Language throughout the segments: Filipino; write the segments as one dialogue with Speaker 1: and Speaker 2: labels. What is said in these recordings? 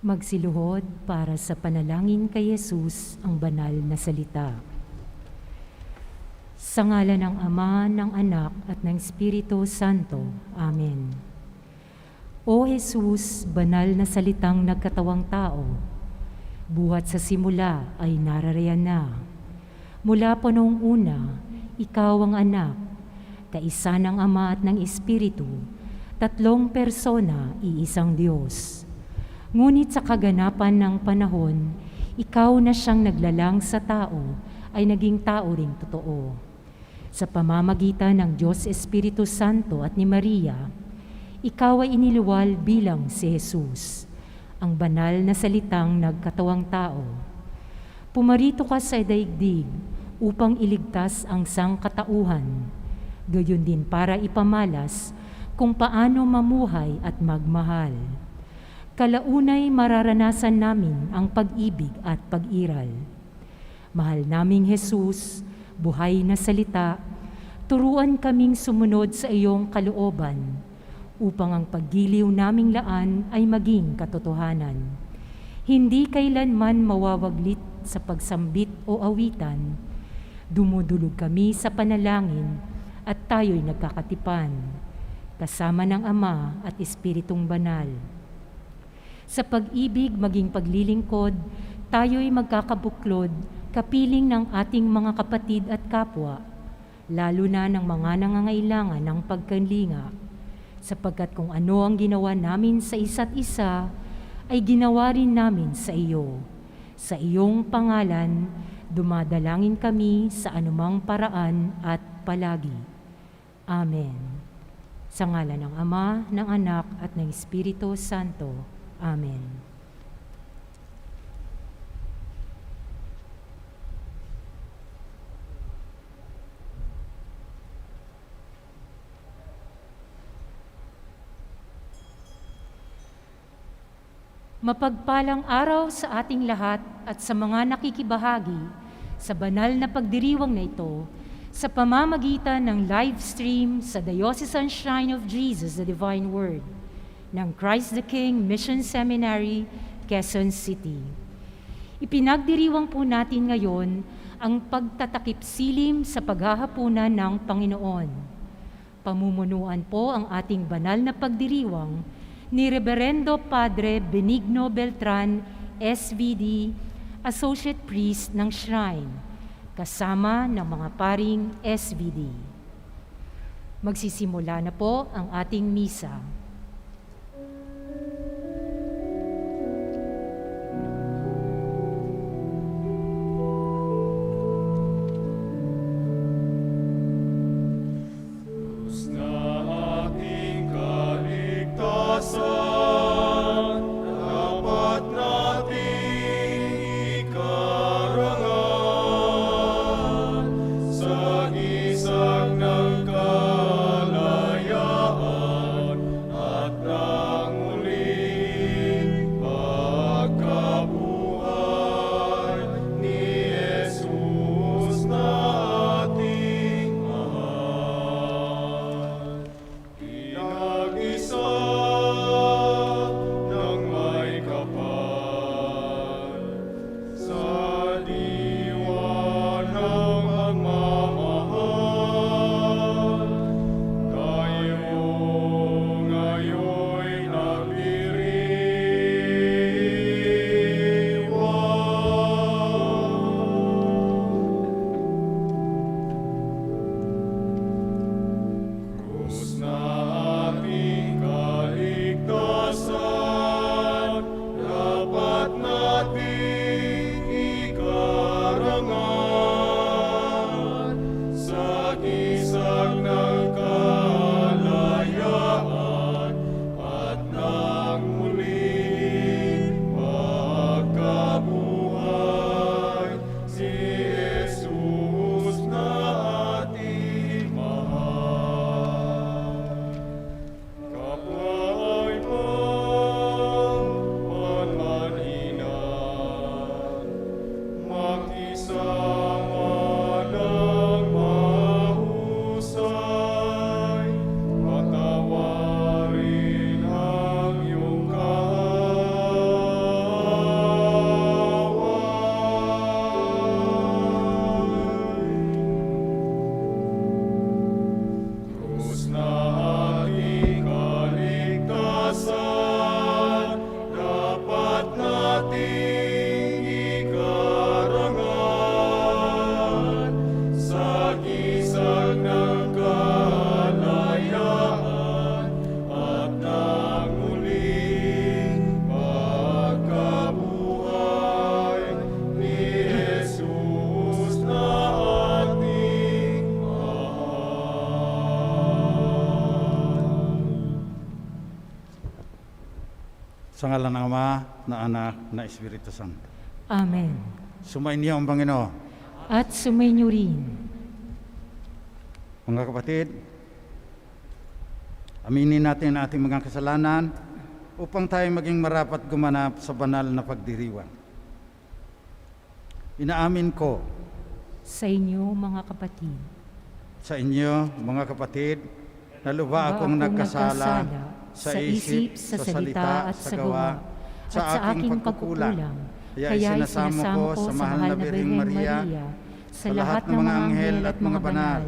Speaker 1: Magsiluhod para sa panalangin kay Jesus, ang banal na salita. Sa ngalan ng Ama, ng Anak, at ng Espiritu Santo. Amen. O Jesus, banal na salitang nagkatawang tao, buhat sa simula ay nararayan na. Mula pa noong una, ikaw ang anak, kaisa ng Ama at ng Espiritu, tatlong persona, iisang Diyos. Ngunit sa kaganapan ng panahon, ikaw na siyang naglalang sa tao ay naging tao ring totoo. Sa pamamagitan ng Diyos Espiritu Santo at ni Maria, ikaw ay iniluwal bilang si Jesus, ang banal na salitang nagkatawang tao. Pumarito ka sa daigdig upang iligtas ang sangkatauhan, gayon din para ipamalas kung paano mamuhay at magmahal. Kalaunay mararanasan namin ang pag-ibig at pag-iral. Mahal naming Jesus, buhay na salita, turuan kaming sumunod sa iyong kalooban upang ang paggiliw naming laan ay maging katotohanan. Hindi kailanman mawawaglit sa pagsambit o awitan. Dumudulog kami sa panalangin at tayo'y nagkakatipan, kasama ng Ama at Espiritong Banal. Sa pag-ibig maging paglilingkod, tayo'y magkakabuklod, kapiling ng ating mga kapatid at kapwa, lalo na ng mga nangangailangan ng pagkalinga, sapagkat kung ano ang ginawa namin sa isa't isa, ay ginawa rin namin sa iyo. Sa iyong pangalan, dumadalangin kami sa anumang paraan at palagi. Amen. Sa ngalan ng Ama, ng Anak, at ng Espiritu Santo. Amen. Mapagpalang araw sa ating lahat at sa mga nakikibahagi sa banal na pagdiriwang na ito sa pamamagitan ng live stream sa Diocesan Shrine of Jesus, the Divine Word ng Christ the King Mission Seminary, Quezon City. Ipinagdiriwang po natin ngayon ang pagtatakip silim sa paghahapunan ng Panginoon. Pamumunuan po ang ating banal na pagdiriwang ni Reverendo Padre Benigno Beltran, SVD, Associate Priest ng Shrine, kasama ng mga paring SVD. Magsisimula na po ang ating misa.
Speaker 2: Sa ngalan ng Ama, na Anak, na Espiritu Santo.
Speaker 1: Amen.
Speaker 2: Sumainyo ang Panginoon.
Speaker 1: At sumainyo rin.
Speaker 2: Mga kapatid, aminin natin ang ating mga kasalanan upang tayo maging marapat gumanap sa banal na pagdiriwang. Inaamin ko
Speaker 1: Sa inyo, mga kapatid,
Speaker 2: sa inyo, mga kapatid, na lubha akong nagkasala sa isip, sa salita at sa gawa, sa aking pagkukulang. Kaya isinasamo ko sa mahal na Birheng Maria, sa lahat ng mga anghel at mga banal,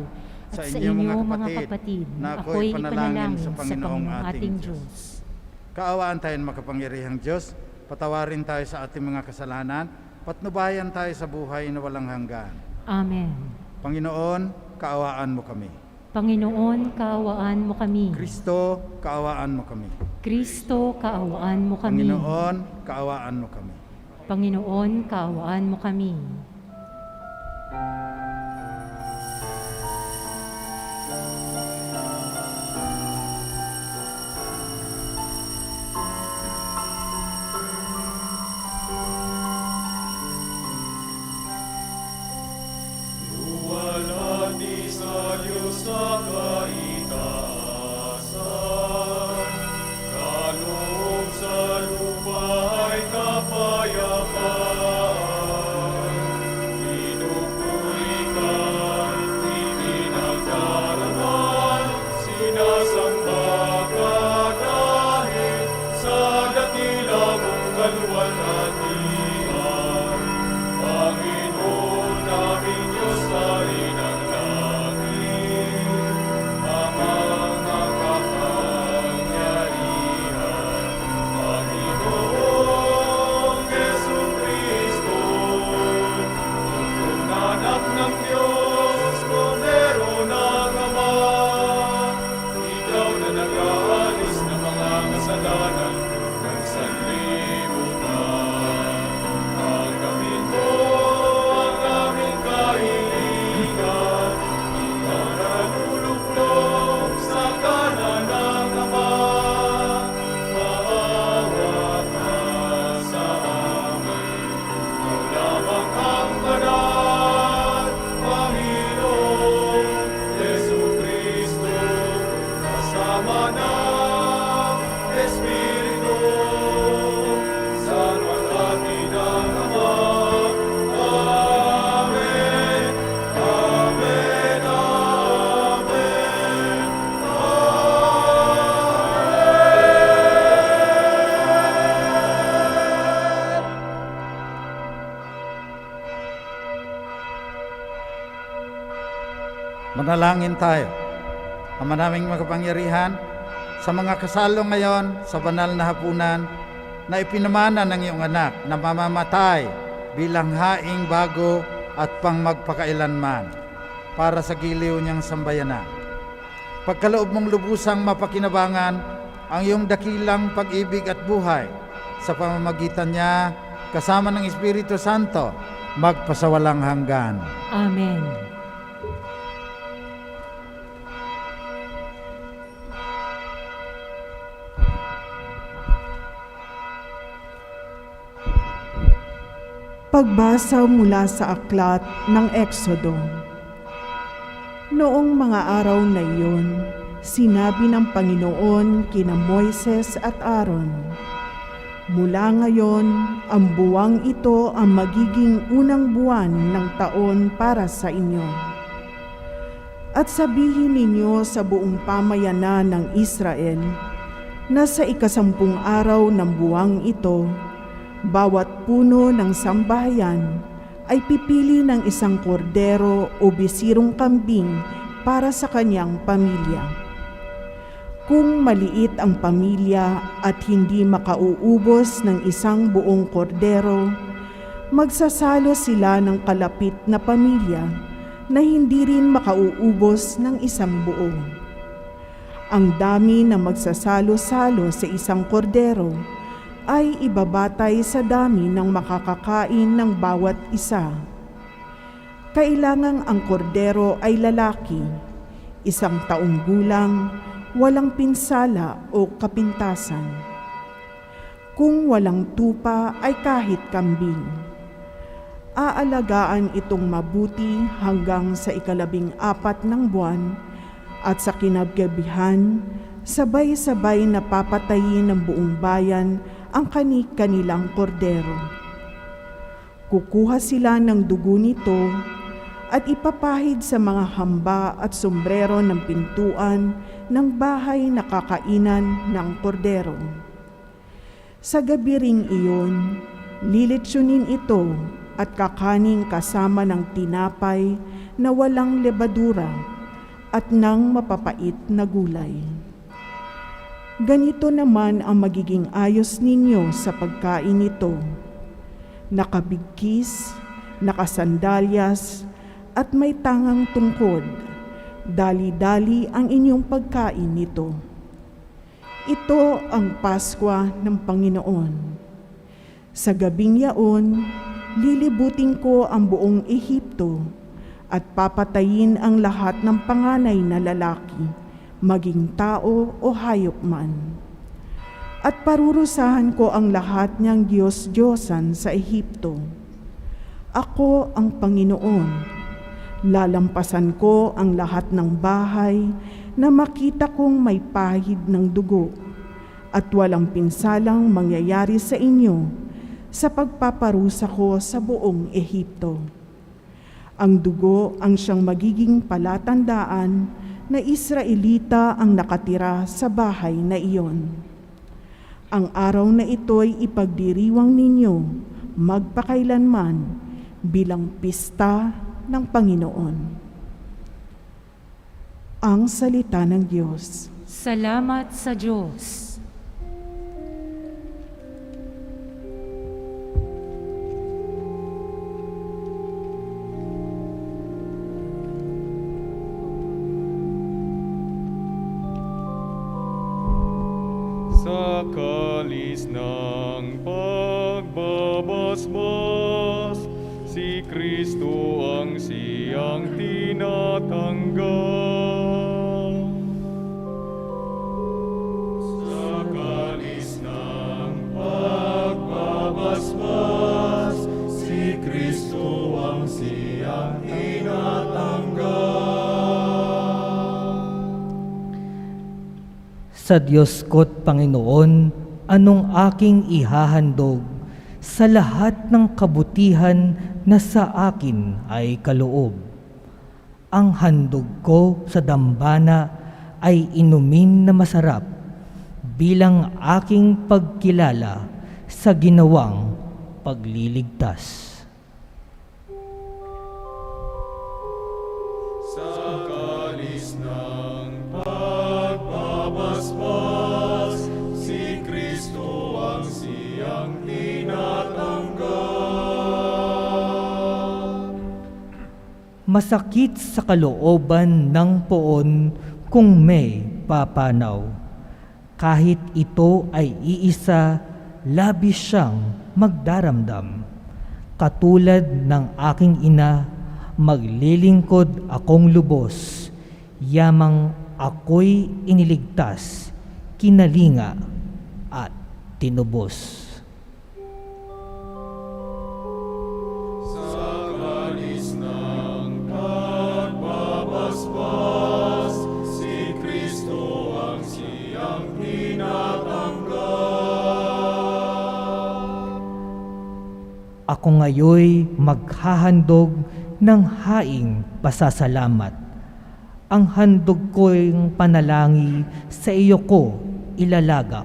Speaker 2: at sa inyo, mga kapatid, na ako'y panalangin sa Panginoong ating Diyos. Kaawaan tayo ng makapangyarihang Diyos, patawarin tayo sa ating mga kasalanan, patnubayan tayo sa buhay na walang hanggan.
Speaker 1: Amen.
Speaker 2: Panginoon, kaawaan mo kami.
Speaker 1: Panginoon, kaawaan mo kami.
Speaker 2: Kristo, kaawaan mo kami.
Speaker 1: Kristo, kaawaan mo kami.
Speaker 2: Panginoon, kaawaan mo kami.
Speaker 1: Panginoon, kaawaan mo kami.
Speaker 2: Manalangin tayo. Ama naming makapangyarihan, sa mga kasalo ngayon sa banal na hapunan na ipinamana ng iyong anak na mamamatay bilang haing bago at pang magpakailanman para sa giliw niyang sambayanan. Pagkaloob mong lubusang mapakinabangan ang iyong dakilang pag-ibig at buhay sa pamamagitan niya kasama ng Espiritu Santo magpasawalang hanggan.
Speaker 1: Amen.
Speaker 3: Pagbasa mula sa aklat ng Eksodo. Noong mga araw na iyon, sinabi ng Panginoon kina Moises at Aaron, "Mula ngayon, ang buwang ito ang magiging unang buwan ng taon para sa inyo. At sabihin ninyo sa buong pamayanan ng Israel na sa 10 araw ng buwang ito, bawat puno ng sambahayan ay pipili ng isang kordero o bisirong kambing para sa kanyang pamilya. Kung maliit ang pamilya at hindi makauubos ng isang buong kordero, magsasalo sila ng kalapit na pamilya na hindi rin makauubos ng isang buo. Ang dami na magsasalo-salo sa isang kordero ay ibabatay sa dami ng makakakain ng bawat isa. Kailangang ang kordero ay lalaki, 1 taong gulang, walang pinsala o kapintasan. kung walang tupa ay kahit kambing. Aalagaan itong mabuti hanggang sa 14 ng buwan, at sa kinagabihan, sabay-sabay na papatayin ng buong bayan ang kanilang kordero. Kukuha sila ng dugo nito at ipapahid sa mga hamba at sombrero ng pintuan ng bahay na kakainan ng kordero. Sa gabi ring iyon, lilitsunin ito at kakaning kasama ng tinapay na walang lebadura at ng mapapait na gulay. Ganito naman ang magiging ayos ninyo sa pagkain nito: nakabigkis, nakasandalyas, at may tangang tungkod. Dali-dali ang inyong pagkain nito. Ito ang Paskwa ng Panginoon. Sa gabing yaon, lilibutin ko ang buong Ehipto at papatayin ang lahat ng panganay na lalaki, maging tao o hayop man. At parurusahan ko ang lahat niyang Diyos-Diyosan sa Ehipto. Ako ang Panginoon. Lalampasan ko ang lahat ng bahay na makita kong may pahid ng dugo, at walang pinsalang mangyayari sa inyo sa pagpaparusa ko sa buong Ehipto. Ang dugo ang siyang magiging palatandaan na Israelita ang nakatira sa bahay na iyon. Ang araw na ito'y ipagdiriwang ninyo magpakailanman bilang pista ng Panginoon. Ang salita ng Diyos.
Speaker 1: Salamat sa Diyos.
Speaker 4: Sa kalis ng pagbabasbas, si Kristo ang siyang tinatanggap. Sa kalis ng pagbabasbas, si Kristo ang siyang tinatanggap.
Speaker 5: Sa Diyos ko't Panginoon, anong aking ihahandog sa lahat ng kabutihan na sa akin ay kaloob. Ang handog ko sa dambana ay inumin na masarap bilang aking pagkilala sa ginawang pagliligtas.
Speaker 4: Sa kalis ng pagbabasbas, si Kristo ang siyang tinatanggap.
Speaker 5: Masakit sa kalooban ng poon kung may papanaw. Kahit ito ay iisa, labis siyang magdaramdam. Katulad ng aking ina, maglilingkod akong lubos, yamang ako'y iniligtas, kinalinga at tinubos.
Speaker 4: Sa kalis ng pagbabasbas, si Kristo ang siyang tinatanggap.
Speaker 5: Ako ngayoy maghahandog ng haing pasasalamat. Ang handog ko'y panalangin sa iyo ko ilalagak.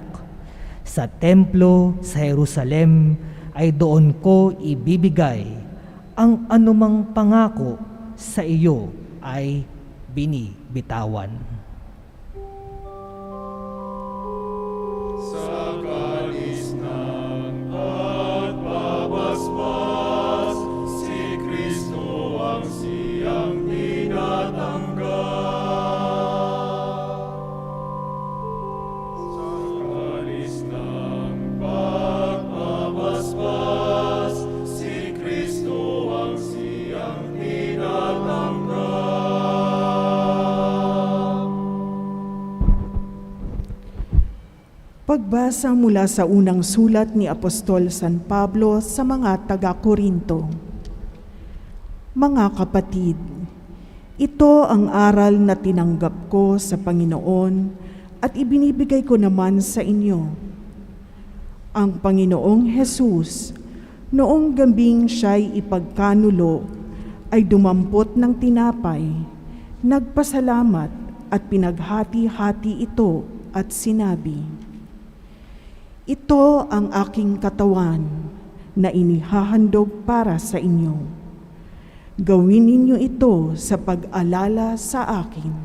Speaker 5: Sa templo sa Jerusalem ay doon ko ibibigay. Ang anumang pangako sa iyo ay binibitawan.
Speaker 4: Sa kalis ng pagbabasbas, si Kristo ang siyang tinatanggap. Sa kalis ng pagbabasbas, si Kristo ang siyang tinatanggap.
Speaker 3: Pagbasa mula sa unang sulat ni Apostol San Pablo sa mga taga-Korinto. Mga kapatid, ito ang aral na tinanggap ko sa Panginoon at ibinibigay ko naman sa inyo. Ang Panginoong Hesus, noong gabing siya'y ipagkanulo, ay dumampot ng tinapay, nagpasalamat at pinaghati-hati ito at sinabi, "Ito ang aking katawan na inihahandog para sa inyo. Gawin ninyo ito sa pag-alala sa akin."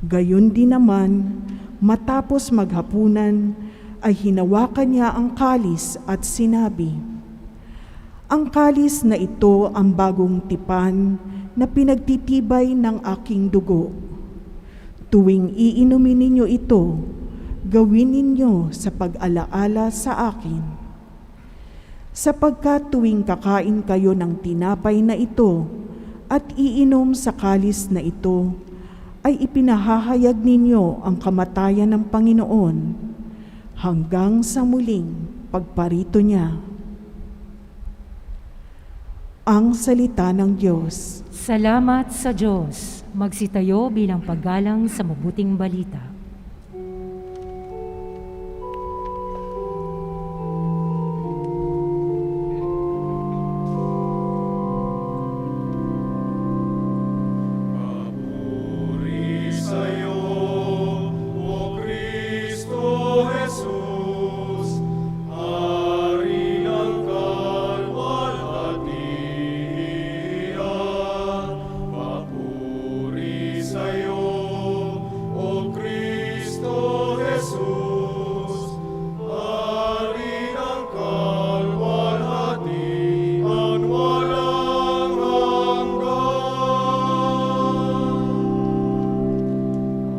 Speaker 3: Gayon din naman, matapos maghapunan, ay hinawakan niya ang kalis at sinabi, "Ang kalis na ito ang bagong tipan na pinagtitibay ng aking dugo. Tuwing iinumin ninyo ito, gawin ninyo sa pag-alaala sa akin. Sapagkat tuwing kakain kayo ng tinapay na ito at iinom sa kalis na ito, ay ipinahahayag ninyo ang kamatayan ng Panginoon hanggang sa muling pagparito niya." Ang salita ng Diyos.
Speaker 1: Salamat sa Diyos. Magsitayo bilang paggalang sa mabuting balita.
Speaker 4: Papuri sa'yo, O Kristo Jesus, Hari ng kalwalhatian. Papuri sa'yo, O Kristo Jesus, Hari ng kalwalhatian, walang hanggan.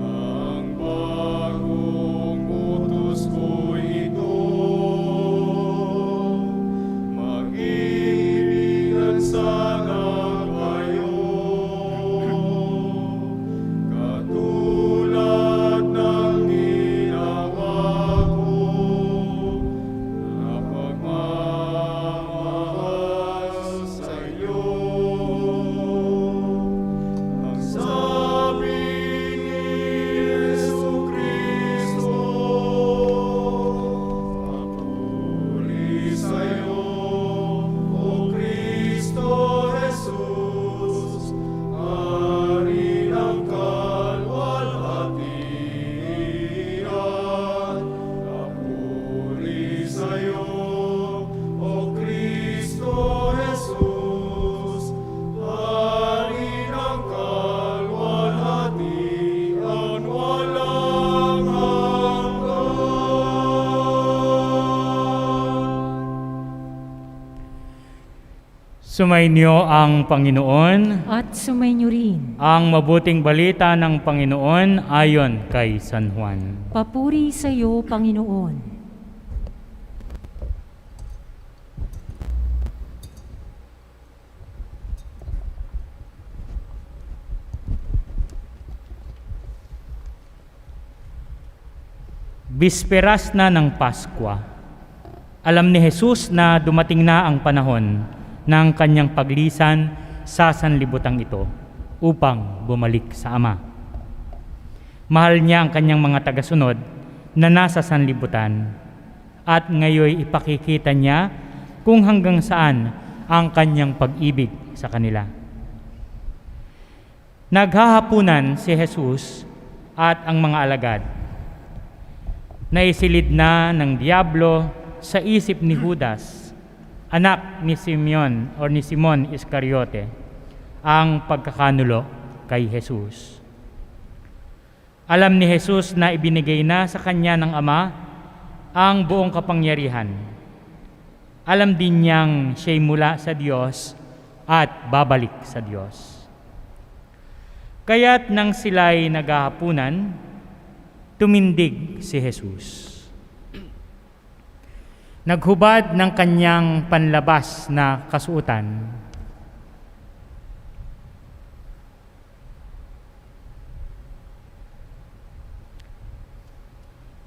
Speaker 4: Ang bagong utos ko ito, mag-ibigan sana kayo, katulad ng ginawa ko, na pagmamahal sa iyo. Ang sabi ni Jesucristo, papuri sa'yo, O Kristo Jesus, Hari ng kalwalhatian. Papuri sa'yo, O Kristo Jesus, Hari ng kalwalhatian, walang hanggan.
Speaker 6: Sumainyo ang Panginoon,
Speaker 1: At sumainyo rin.
Speaker 6: ang mabuting balita ng Panginoon ayon kay San Juan.
Speaker 1: Papuri sa iyo, Panginoon.
Speaker 6: Bisperas na ng Paskwa. Alam ni Jesus na dumating na ang panahon ng kanyang paglisan sa sanlibutan ito upang bumalik sa Ama. Mahal niya ang kanyang mga tagasunod na nasa sanlibutan at ngayon ipakikita niya kung hanggang saan ang kanyang pag-ibig sa kanila. Naghahapunan si Jesus at ang mga alagad. Naisilid na ng Diablo sa isip ni Judas, anak ni Simeon o ni Simon Iscariote, ang pagkakanulo kay Jesus. Alam ni Jesus na ibinigay na sa kanya ng Ama ang buong kapangyarihan. Alam din niyang siya'y mula sa Diyos at babalik sa Diyos. Kaya't nang sila'y naghahapunan, tumindig si Jesus. Naghubad ng kanyang panlabas na kasuotan.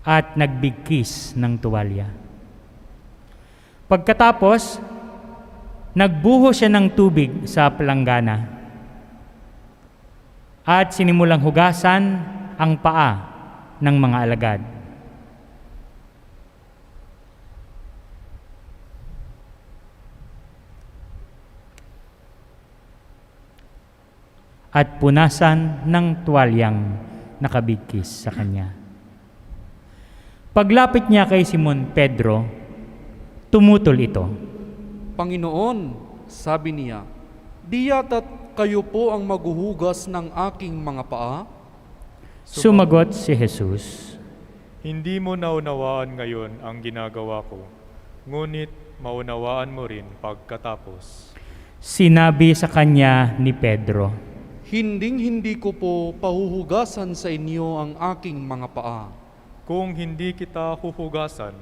Speaker 6: at nagbigkis ng tuwalya. Pagkatapos, nagbuhos siya ng tubig sa palanggana at sinimulang hugasan ang paa ng mga alagad. At punasan ng tuwalyang nakabigkis sa kanya. Paglapit niya kay Simon Pedro, tumutol ito.
Speaker 7: Panginoon, sabi niya, di yata't kayo po ang maghuhugas ng aking mga paa?
Speaker 6: Sumagot si Jesus,
Speaker 4: Hindi mo naunawaan ngayon ang ginagawa ko, ngunit maunawaan mo rin pagkatapos.
Speaker 6: sinabi sa kanya ni Pedro,
Speaker 7: Hinding-hindi ko po pahuhugasan sa inyo ang aking mga paa.
Speaker 4: Kung hindi kita huhugasan,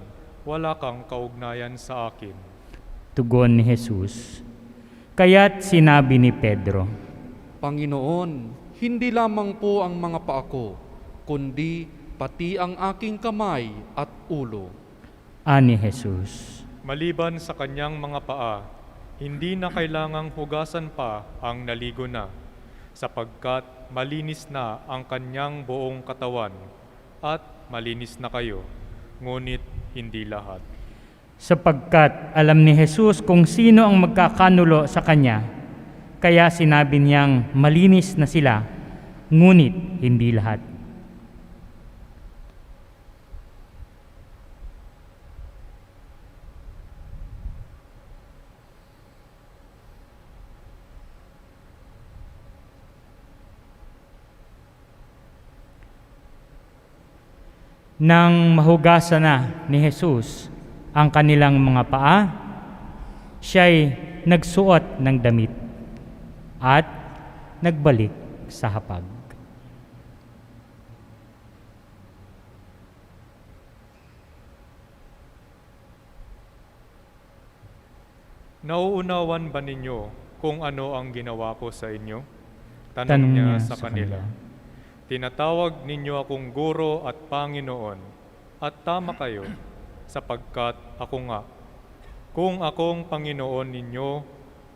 Speaker 4: wala kang kaugnayan sa akin.
Speaker 6: tugon ni Jesus. Kaya't sinabi ni Pedro,
Speaker 7: Panginoon, hindi lamang po ang mga paa ko, kundi pati ang aking kamay at ulo.
Speaker 6: ani Jesus.
Speaker 4: Maliban sa kanyang mga paa, hindi na kailangang hugasan pa ang naligo na, sapagkat malinis na ang kanyang buong katawan at malinis na kayo, ngunit hindi lahat.
Speaker 6: Sapagkat alam ni Jesus kung sino ang magkakanulo sa kanya, kaya sinabi niyang malinis na sila, ngunit hindi lahat. Nang mahugasan na ni Jesus ang kanilang mga paa, siya'y nagsuot ng damit at nagbalik sa hapag.
Speaker 4: Nauunawan ba ninyo kung ano ang ginawa ko sa inyo? Tanong
Speaker 6: Tanong
Speaker 4: niya
Speaker 6: niya
Speaker 4: sa
Speaker 6: sa
Speaker 4: kanila.
Speaker 6: kanila.
Speaker 4: Tinatawag ninyo akong guro at Panginoon, at tama kayo, sapagkat ako nga. Kung akong Panginoon ninyo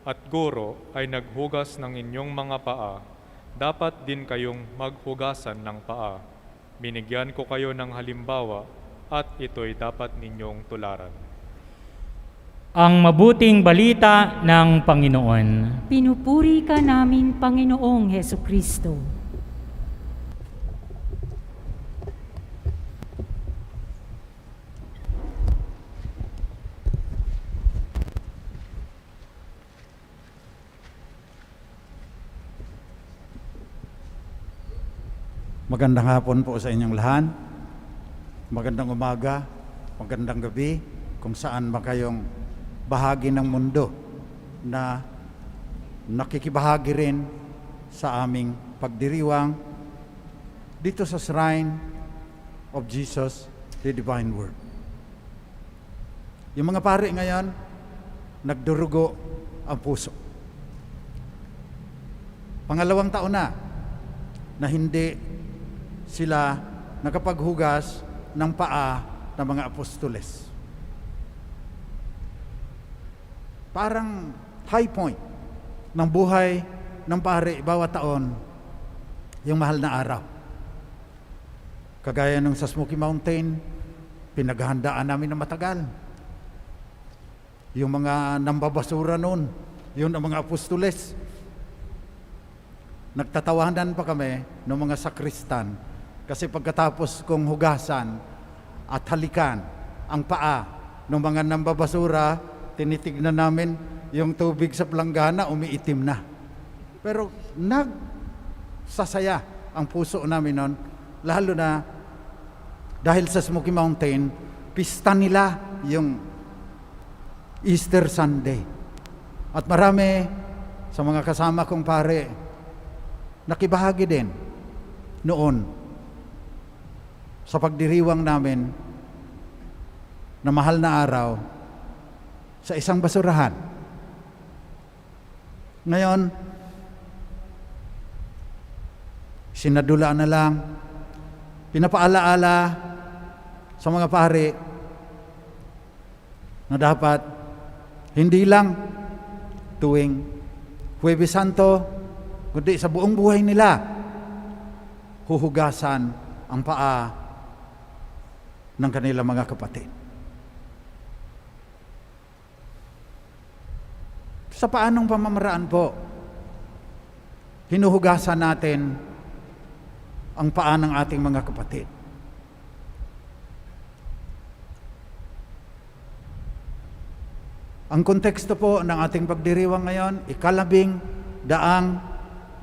Speaker 4: at guro ay naghugas ng inyong mga paa, dapat din kayong maghugasan ng paa. Binigyan ko kayo ng halimbawa at ito'y dapat ninyong tularan.
Speaker 6: Ang mabuting balita ng Panginoon.
Speaker 1: Pinupuri ka namin, Panginoong Heso Kristo.
Speaker 2: Magandang hapon po sa inyong lahat. Magandang umaga, magandang gabi, kung saan ba kayong bahagi ng mundo na nakikibahagi rin sa aming pagdiriwang dito sa Shrine of Jesus, the Divine Word. Yung mga pari ngayon, nagdurugo ang puso. Pangalawang taon na hindi sila nakapaghugas ng paa ng mga apostoles. Parang high point ng buhay ng pare bawat taon, yung mahal na araw. Kagaya nung sa Smoky Mountain, pinaghahandaan namin na matagal. Yung mga nambabasura noon, yun ang mga apostoles. Nagtatawanan pa kami ng mga sakristan kasi pagkatapos kong hugasan at halikan ang paa ng mga nambabasura, tinitignan namin yung tubig sa palanggana, umiitim na. Pero nagsasaya ang puso namin noon, lalo na dahil sa Smoky Mountain, pista nila yung Easter Sunday. At marami sa mga kasama kong pare, nakibahagi din noon sa pagdiriwang namin na mahal na araw sa isang basurahan. Ngayon, sinadula na lang, pinapaalaala sa mga pari na dapat hindi lang tuwing Huwebes Santo, kundi sa buong buhay nila, huhugasan ang paa ng kanilang mga kapatid. Sa paanong pamamaraan po, hinuhugasan natin ang paa ng ating mga kapatid. Ang konteksto po ng ating pagdiriwang ngayon,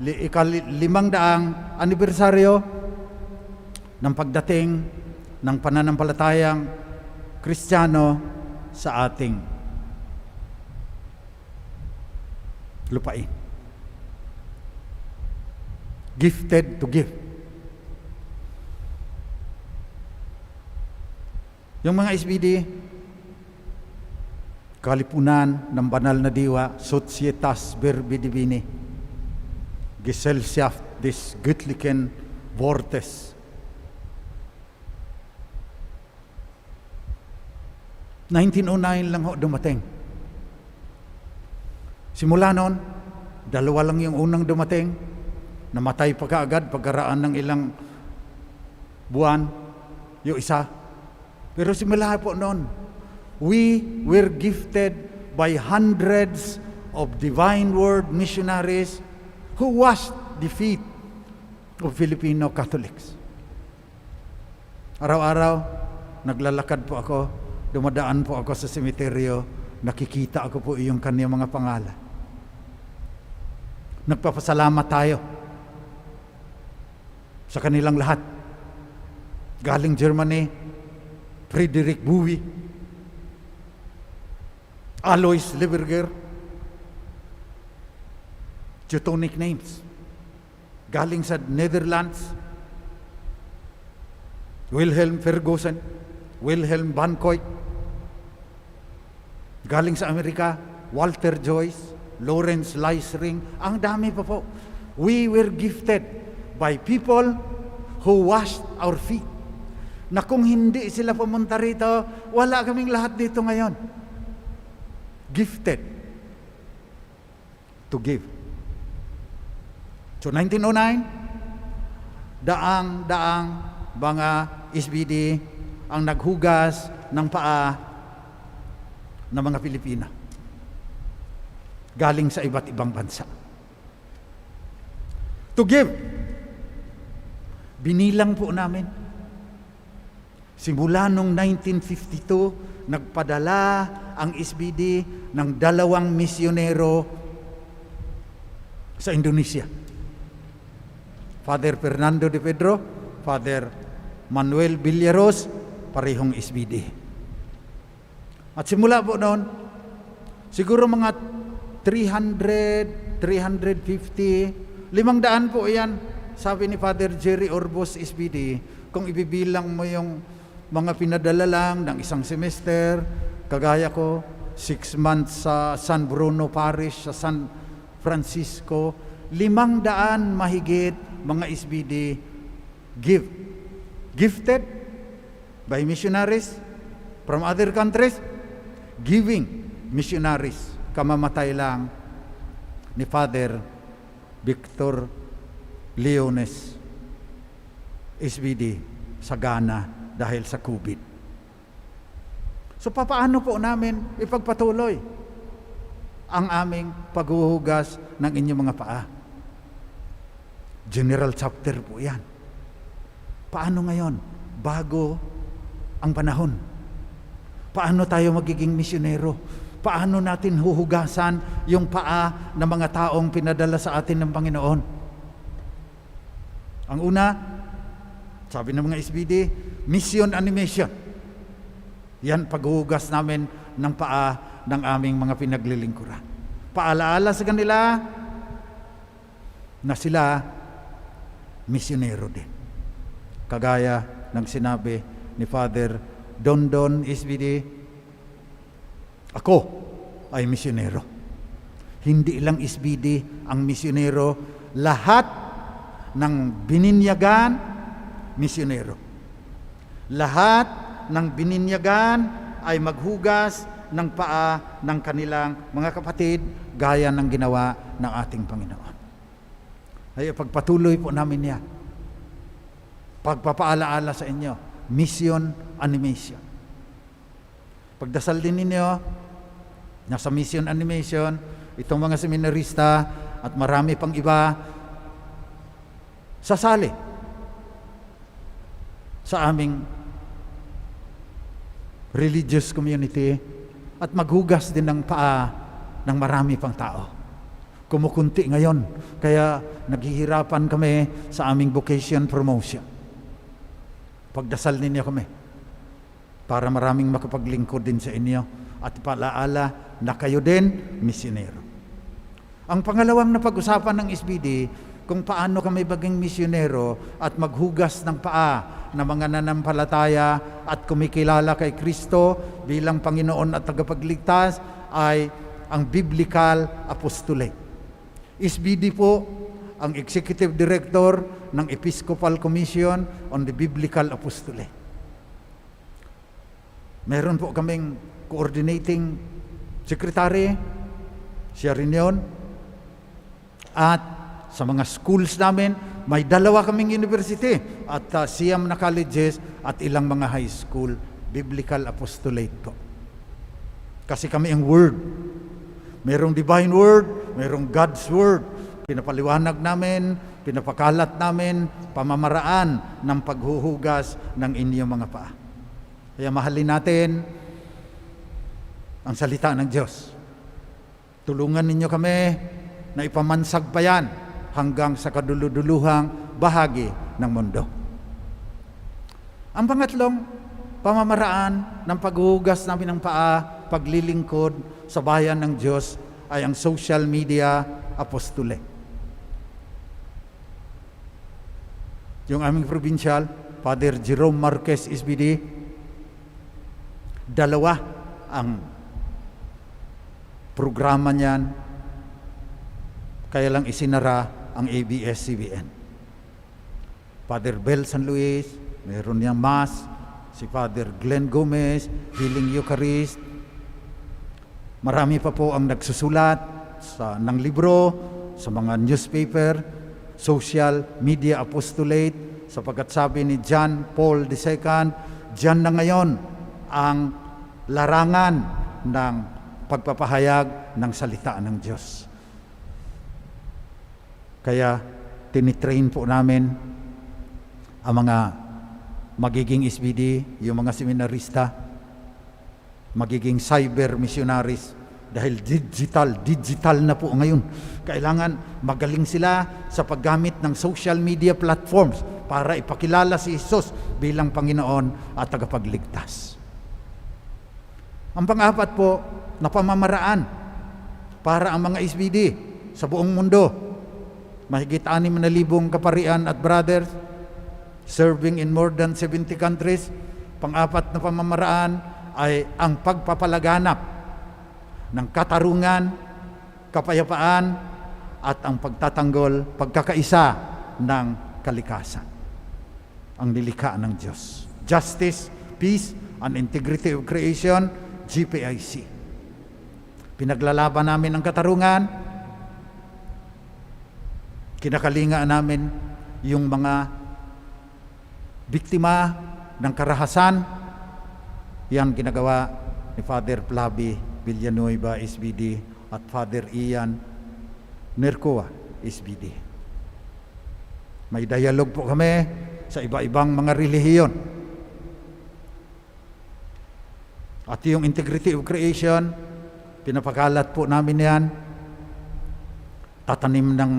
Speaker 2: ikalimang daang anibersaryo ng pagdating ng pananampalatayang Kristiyano sa ating lupain. Gifted to give. Yung mga SBD, kalipunan ng banal na diwa, Societas Verbi Divini, Gesellschaft des Göttlichen Wortes. 1909 lang ho dumating. Simula noon, 2 lang yung unang dumating, namatay pa kaagad pagkaraan ng ilang buwan, yung isa. Pero simula po noon, we were gifted by hundreds of divine word missionaries who washed the feet of Filipino Catholics. Araw-araw, naglalakad po ako, dumadaan po ako sa semeteryo, nakikita ako po yung kaniyang mga pangalan. Nagpapasalamat tayo sa kanilang lahat. Galing Germany, Friedrich Bowie, Alois Lieberger, Teutonic names. Galing sa Netherlands, Wilhelm Ferguson, Wilhelm van Koik. Galing sa Amerika, Walter Joyce, Lawrence Leisring. Ang dami pa po. We were gifted by people who washed our feet. Na kung hindi sila pumunta rito, wala kaming lahat dito ngayon. Gifted to give. So 1909, daang mga SBD ang naghugas ng paa ng mga Pilipina galing sa iba't ibang bansa. To give, binilang po namin. Simula noong 1952, nagpadala ang SBD ng 2 misyonero sa Indonesia. Father Fernando de Pedro, Father Manuel Villaros, parehong SBD. At simula po noon, siguro mga 300, 350, 500 po yan, sabi ni Father Jerry Orbos, SBD, kung ibibilang mo yung mga pinadala lang ng isang semester, kagaya ko, 6 months sa San Bruno Parish, sa San Francisco, 500 mahigit mga SBD gifted by missionaries from other countries, giving missionaries. Kamamatay lang ni Father Victor Leones, SBD, sa Ghana dahil sa COVID. So papaano po namin ipagpatuloy ang aming paghuhugas ng inyong mga paa? General chapter po yan. Paano ngayon? Bago ang panahon. Paano tayo magiging misyonero? Paano natin huhugasan yung paa ng mga taong pinadala sa atin ng Panginoon? Ang una, sabi ng mga SBD, mission animation. Yan paghuhugas namin ng paa ng aming mga pinaglilingkuran. Paalaala sa kanila na sila misyonero din. Kagaya ng sinabi ni Father Dondon SBD, ako ay misyonero. Hindi lang SBD ang misyonero, lahat ng bininyagan, misyonero. Lahat ng bininyagan ay maghugas ng paa ng kanilang mga kapatid gaya ng ginawa ng ating Panginoon. Ay pagpatuloy po namin yan. Pagpapaalaala sa inyo, mission animation. Pagdasal din ninyo, nasa mission animation, itong mga seminarista at marami pang iba, sasali sa aming religious community at maghugas din ng paa ng marami pang tao. Kumukunti ngayon, kaya naghihirapan kami sa aming vocation promotion. Pagdasal ninyo kami para maraming makapaglingkod din sa inyo at paalaala na kayo din misyonero. Ang pangalawang napag-usapan ng SBD, kung paano kami maging misyonero at maghugas ng paa ng mga nanampalataya at kumikilala kay Kristo bilang Panginoon at tagapagligtas, ay ang Biblical Apostolate. SBD po ang Executive Director ng Episcopal Commission on the Biblical Apostolate. Meron po kaming coordinating secretary, siya rin yun. At sa mga schools namin, may 2 kaming university at siyam na colleges at ilang mga high school, Biblical Apostolate po. Kasi kami ang Word. Merong Divine Word, merong God's Word. Pinapaliwanag namin, pinapakalat namin, pamamaraan ng paghuhugas ng inyong mga paa. Kaya mahalin natin ang salita ng Diyos. Tulungan ninyo kami na ipamansag pa yan hanggang sa kaduluduluhang bahagi ng mundo. Ang pangatlong pamamaraan ng paghuhugas namin ng paa, paglilingkod sa bayan ng Diyos ay ang social media apostolate. Yung aming provincial, Father Jerome Marquez SBD, 2 ang programa niyan, kaya lang isinara ang ABS-CBN. Father Bel San Luis, meron niyang Mass, si Father Glenn Gomez, Healing Eucharist. Marami pa po ang nagsusulat ng libro, sa mga newspaper, social media apostolate, sapagkat sabi ni John Paul II, diyan na ngayon ang larangan ng pagpapahayag ng salita ng Diyos. Kaya tinitrain po namin ang mga magiging SBD, yung mga seminarista, magiging cyber missionaries, dahil digital na po ngayon. Kailangan magaling sila sa paggamit ng social media platforms para ipakilala si Jesus bilang Panginoon at tagapagligtas. Ang pang-apat po na pamamaraan para ang mga SBD sa buong mundo, mahigit 6,000 kaparian at brothers, serving in more than 70 countries. Pang-apat na pamamaraan ay ang pagpapalaganap ng katarungan, kapayapaan, at ang pagtatanggol, pagkakaisa ng kalikasan. Ang nilikha ng Diyos. Justice, Peace, and Integrity of Creation, GPIC. Pinaglalaban namin ang katarungan, kinakalinga namin yung mga biktima ng karahasan. Yan ginagawa ni Father Flavi Villanueva, SBD, at Father Ian Nercoa, SBD. May dialog po kami sa iba-ibang mga relihiyon. At yung Integrity of Creation, pinapakalat po namin yan, tatanim ng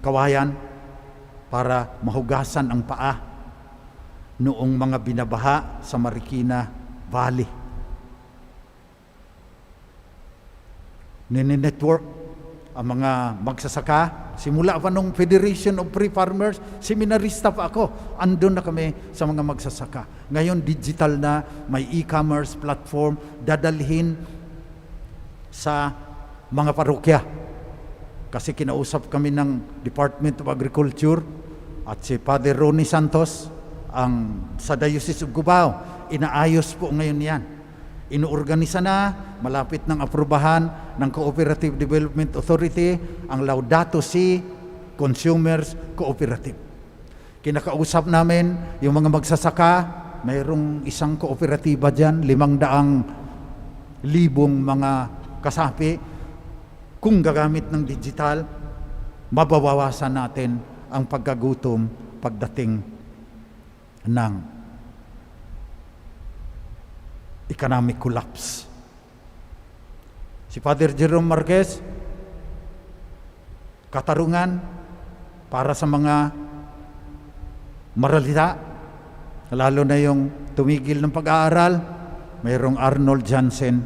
Speaker 2: kawayan para mahugasan ang paa noong mga binabaha sa Marikina Valley. Nini-network ang mga magsasaka. Simula pa nung Federation of Free Farmers, seminarista pa ako. Andun na kami sa mga magsasaka. Ngayon digital na, may e-commerce platform, dadalhin sa mga parokya. Kasi kinausap kami ng Department of Agriculture at si Father Ronnie Santos sa Diocese of Cubao. inaayos po ngayon yan. Inuorganisa na, malapit ng aprubahan ng Cooperative Development Authority ang Laudato Si Consumers Cooperative. Kinakausap namin yung mga magsasaka, mayroong isang kooperatiba dyan, 500,000 mga kasapi. Kung gagamit ng digital, mababawasan natin ang pagkagutom pagdating ng economic collapse. Si Father Jerome Marquez, katarungan para sa mga maralita, lalo na yung tumigil ng pag-aaral, mayroong Arnold Jansen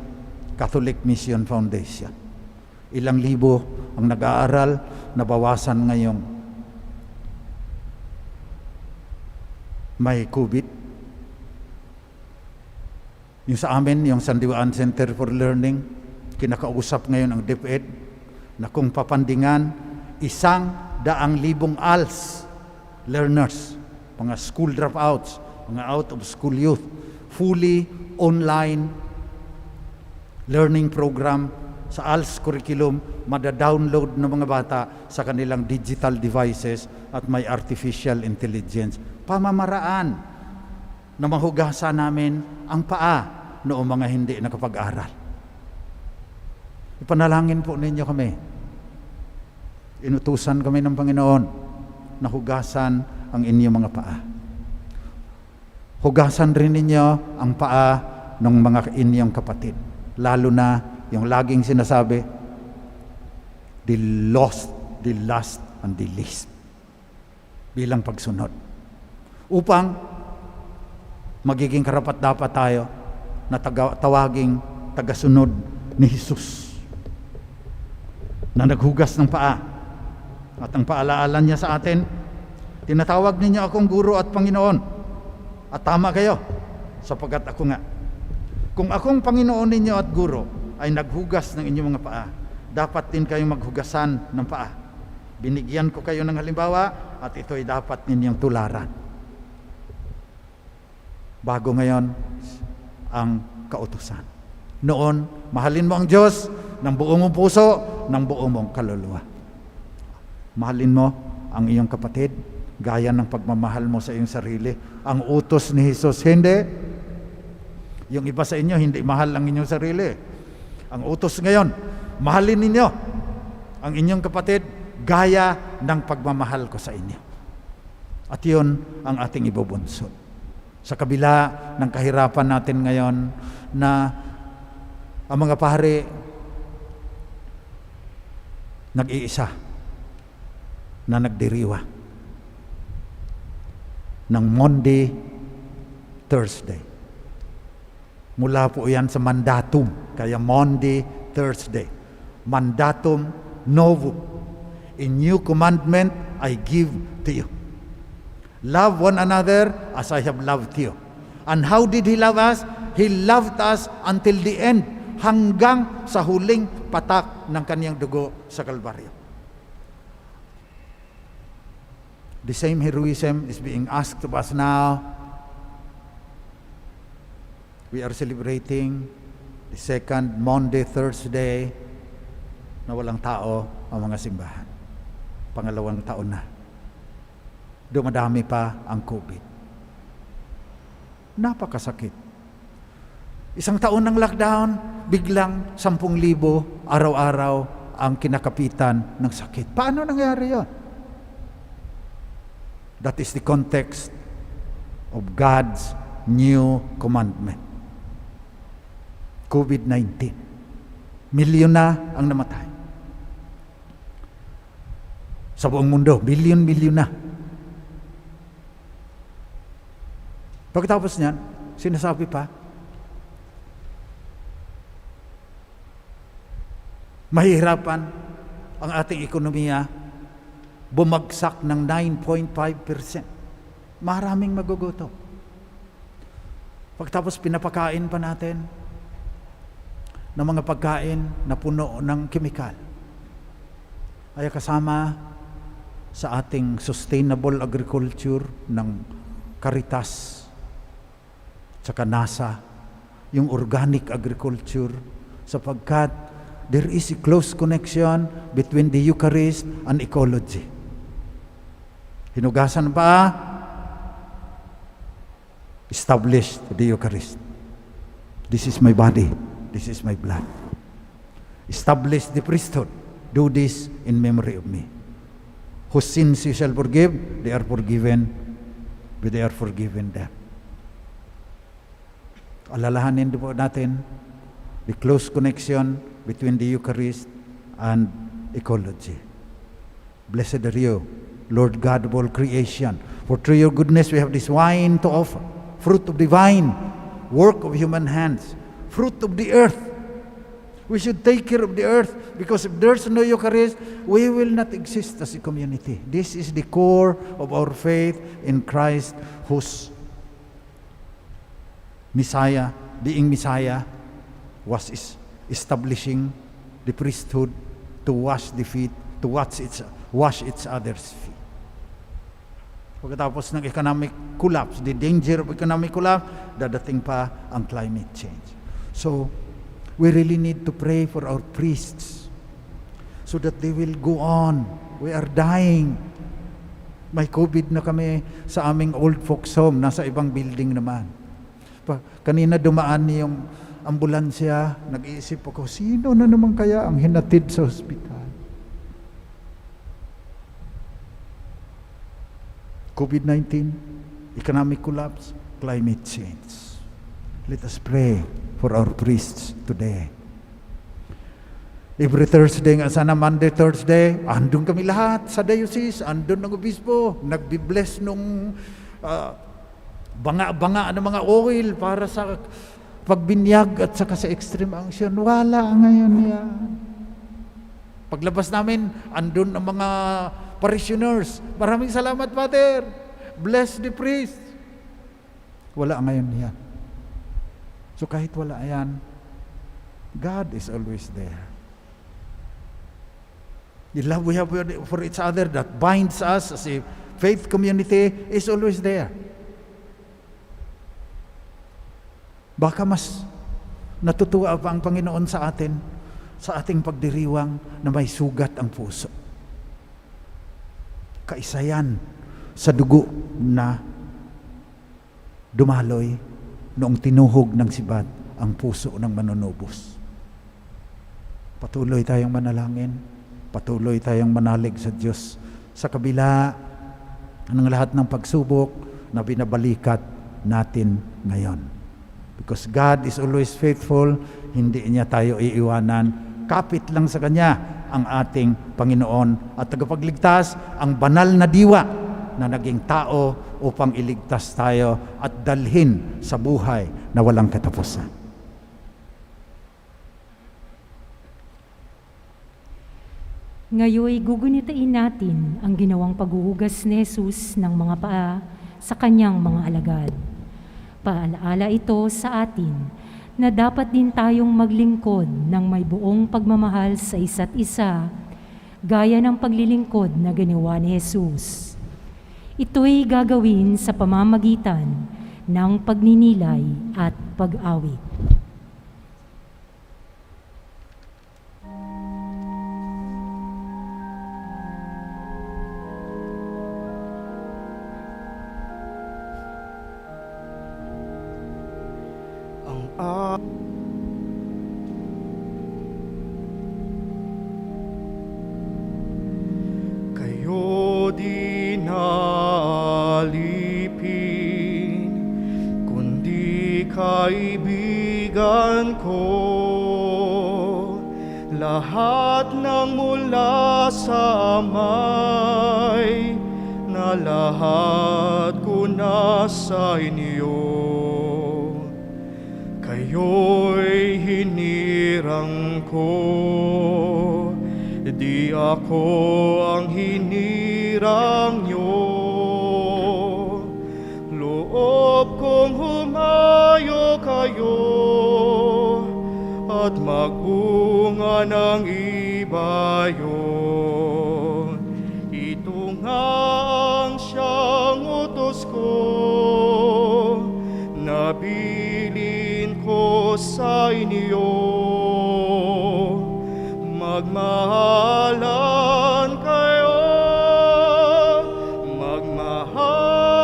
Speaker 2: Catholic Mission Foundation. Ilang libo ang nag-aaral, nabawasan ngayong may COVID. Yung sa amin, yung Sandiwaan Center for Learning, kinakausap ngayon ang DepEd na kung papandingan 100,000 ALS learners, mga school dropouts, mga out of school youth, fully online learning program sa ALS curriculum, mada-download ng mga bata sa kanilang digital devices at may artificial intelligence. Pamamaraan na mahugasan namin ang paa noong mga hindi nakapag-aral. Ipanalangin po ninyo kami. Inutusan kami ng Panginoon na hugasan ang inyong mga paa. Hugasan rin ninyo ang paa ng mga inyong kapatid. Lalo na yung laging sinasabi, the lost, the last, and the least. Bilang pagsunod. Upang magiging karapat-dapat tayo na tawaging tagasunod ni Jesus na naghugas ng paa. At ang paalaalan niya sa atin, tinatawag ninyo akong guro at Panginoon. At tama kayo, sapagkat ako nga. Kung akong Panginoon ninyo at guro ay naghugas ng inyong mga paa, dapat din kayong maghugasan ng paa. Binigyan ko kayo ng halimbawa at ito'y dapat ninyong tularan. Bago ngayon ang kautusan. Noon, mahalin mo ang Diyos ng buong mong puso, ng buong mong kaluluwa. Mahalin mo ang iyong kapatid gaya ng pagmamahal mo sa iyong sarili. Ang utos ni Jesus, hindi. Yung iba sa inyo, hindi mahal ang inyong sarili. Ang utos ngayon, mahalin ninyo ang inyong kapatid gaya ng pagmamahal ko sa inyo. At yun ang ating ibubunsod. Sa kabila ng kahirapan natin ngayon na ang mga pari nag-iisa na nagdiriwa ng Monday, Thursday. Mula po yan sa mandatum, kaya Monday, Thursday. Mandatum novum. A new commandment I give to you. Love one another as I have loved you. And how did He love us? He loved us until the end, hanggang sa huling patak ng kaniyang dugo sa Kalbaryo. The same heroism is being asked of us now. We are celebrating the second Monday, Thursday na walang tao ang mga simbahan. Pangalawang taon na. Dumadami pa ang COVID. Napakasakit. Isang taon ng lockdown, biglang 10,000 araw-araw ang kinakapitan ng sakit. Paano nangyari yun? That is the context of God's new commandment. COVID-19. Milyon na ang namatay. Sa buong mundo, bilyon na. Pagkatapos niyan, sinasabi pa, mahihirapan ang ating ekonomiya, bumagsak ng 9.5%. Maraming magugutom. Pagkatapos pinapakain pa natin ng mga pagkain na puno ng kemikal, ay kasama sa ating sustainable agriculture ng Caritas tsaka NASA, yung organic agriculture, sapagkat there is a close connection between the Eucharist and ecology. Hinugasan pa, established the Eucharist. This is my body, this is my blood. Establish the priesthood. Do this in memory of me. Whose sins you shall forgive, they are forgiven, but they are forgiven them. Alalahanin po natin the close connection between the Eucharist and ecology. Blessed are you, Lord God of all creation, for through your goodness we have this wine to offer, fruit of the vine, work of human hands, fruit of the earth. We should take care of the earth, because if there's no Eucharist, we will not exist as a community. This is the core of our faith in Christ, whose Messiah, being Messiah, was establishing the priesthood to wash the feet, to wash each other's feet. Pagkatapos ng economic collapse, the danger of economic collapse, dadating pa ang climate change. So, we really need to pray for our priests so that they will go on. We are dying. May COVID na kami sa aming old folks home, nasa ibang building naman. Kanina dumaan yung ambulansya, nag-iisip ako, sino na naman kaya ang hinatid sa ospital? COVID-19, economic collapse, climate change. Let us pray for our priests today. Every Thursday, nga sana Monday, Thursday, andun kami lahat sa diocese, andun ang obispo, nagbibless nung banga-banga ng mga oil para sa pagbinyag at saka sa extreme unction. Wala ngayon yan. Paglabas namin, andun ang mga parishioners. Maraming salamat, Father. Bless the priest. Wala ngayon yan. So kahit wala yan, God is always there. The love we have for each other that binds us as a faith community is always there. Baka mas natutuwa pa ang Panginoon sa atin, sa ating pagdiriwang na may sugat ang puso. Kaisa yan sa dugo na dumaloy noong tinuhog ng sibad ang puso ng manunubos. Patuloy tayong manalangin, patuloy tayong manalig sa Diyos sa kabila ng lahat ng pagsubok na binabalikat natin ngayon. Because God is always faithful, hindi niya tayo iiwanan. Kapit lang sa Kanya ang ating Panginoon at tagapagligtas, ang banal na diwa na naging tao upang iligtas tayo at dalhin sa buhay na walang katapusan.
Speaker 1: Ngayoy gugunitain natin ang ginawang paghuhugas ni Jesus ng mga paa sa kanyang mga alagad. Paalaala ito sa atin na dapat din tayong maglingkod ng may buong pagmamahal sa isa't isa, gaya ng paglilingkod na ginawa ni Jesus. Ito'y gagawin sa pamamagitan ng pagninilay at pag-awit.
Speaker 8: Kayo di naalipin, kundi kaibigan ko. Lahat ng mula sa amay, na lahat ko na sa inyo. Kayo'y hinirang ko, di ako ang hinirang nyo. Loob kong humayo kayo at magbunga ng ibayo. Ito nga ang siyang utos ko na ninyo. Magmahalan kayo, magmahalan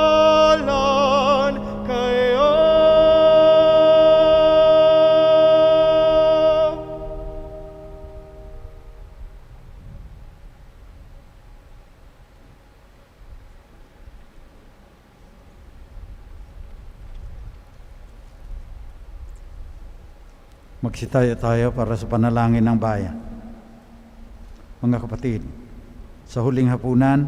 Speaker 8: kayo.
Speaker 2: Magsitayo tayo para sa panalangin ng bayan. Mga kapatid, sa huling hapunan,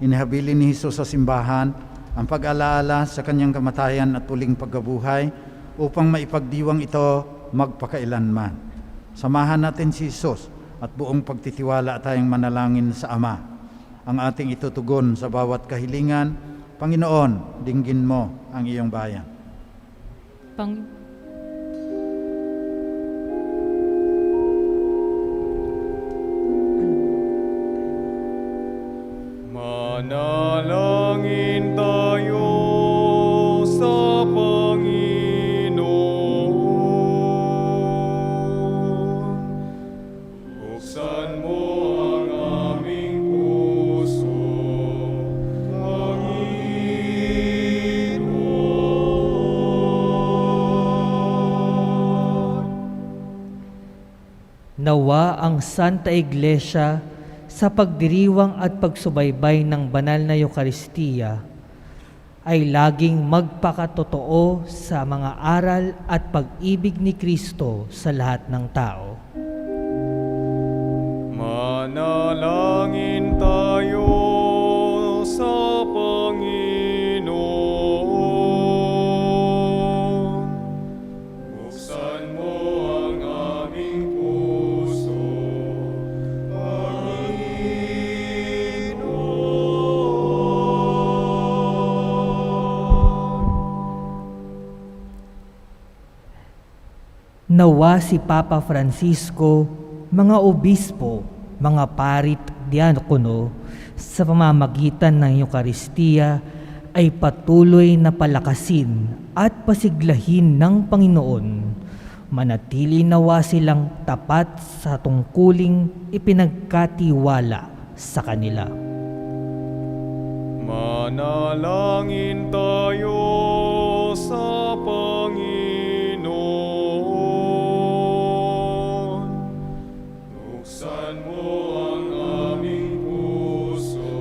Speaker 2: inihabilin ni Hesus sa simbahan ang pag-alaala sa kanyang kamatayan at muling pagkabuhay upang maipagdiwang ito magpakailanman. Samahan natin si Hesus at buong pagtitiwala tayong manalangin sa Ama. Ang ating itutugon sa bawat kahilingan, Panginoon, dinggin mo ang iyong bayan.
Speaker 4: Manalangin tayo sa Panginoon. Buksan mo ang aming puso, Panginoon.
Speaker 5: Nawa ang Santa Iglesia sa pagdiriwang at pagsubaybay ng banal na Eucharistia ay laging magpakatotoo sa mga aral at pag-ibig ni Kristo sa lahat ng tao.
Speaker 4: Manalangin tayo sa Panginoon. Buksan mo ang aming puso,
Speaker 5: Nawa si Papa Francisco, mga obispo, mga parit, diakono, sa pamamagitan ng Eucharistia ay patuloy na palakasin at pasiglahin ng Panginoon. Manatili nawa silang tapat sa tungkuling ipinagkatiwala sa kanila.
Speaker 4: manalangin tayo sa Panginoon. Buksan mo ang aming puso,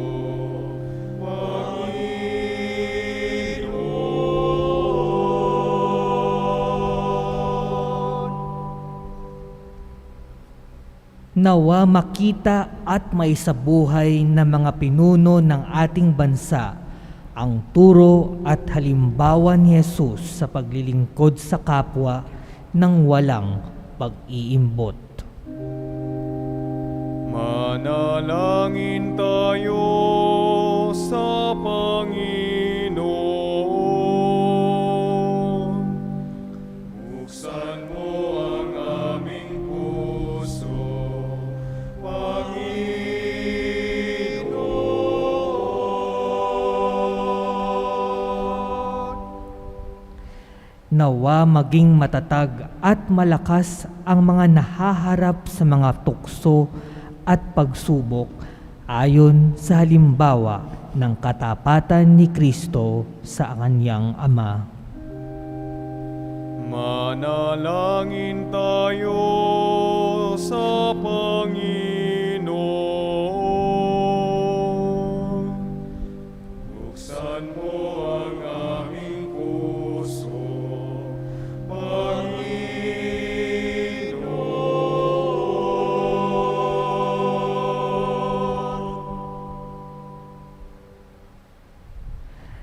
Speaker 4: Panginoon.
Speaker 5: Nawa makita at maisabuhay ng mga pinuno ng ating bansa ang turo at halimbawa ni Jesus sa paglilingkod sa kapwa ng walang pag-iimbot.
Speaker 4: Manalangin tayo sa Panginoon. Buksan mo ang aming puso, Panginoon.
Speaker 5: Nawa maging matatag at malakas ang mga nahaharap sa mga tukso at pagsubok ayon sa halimbawa ng katapatan ni Kristo sa kanyang Ama.
Speaker 4: Manalangin tayo sa Panginoon. Buksan mo ang aming puso, Panginoon.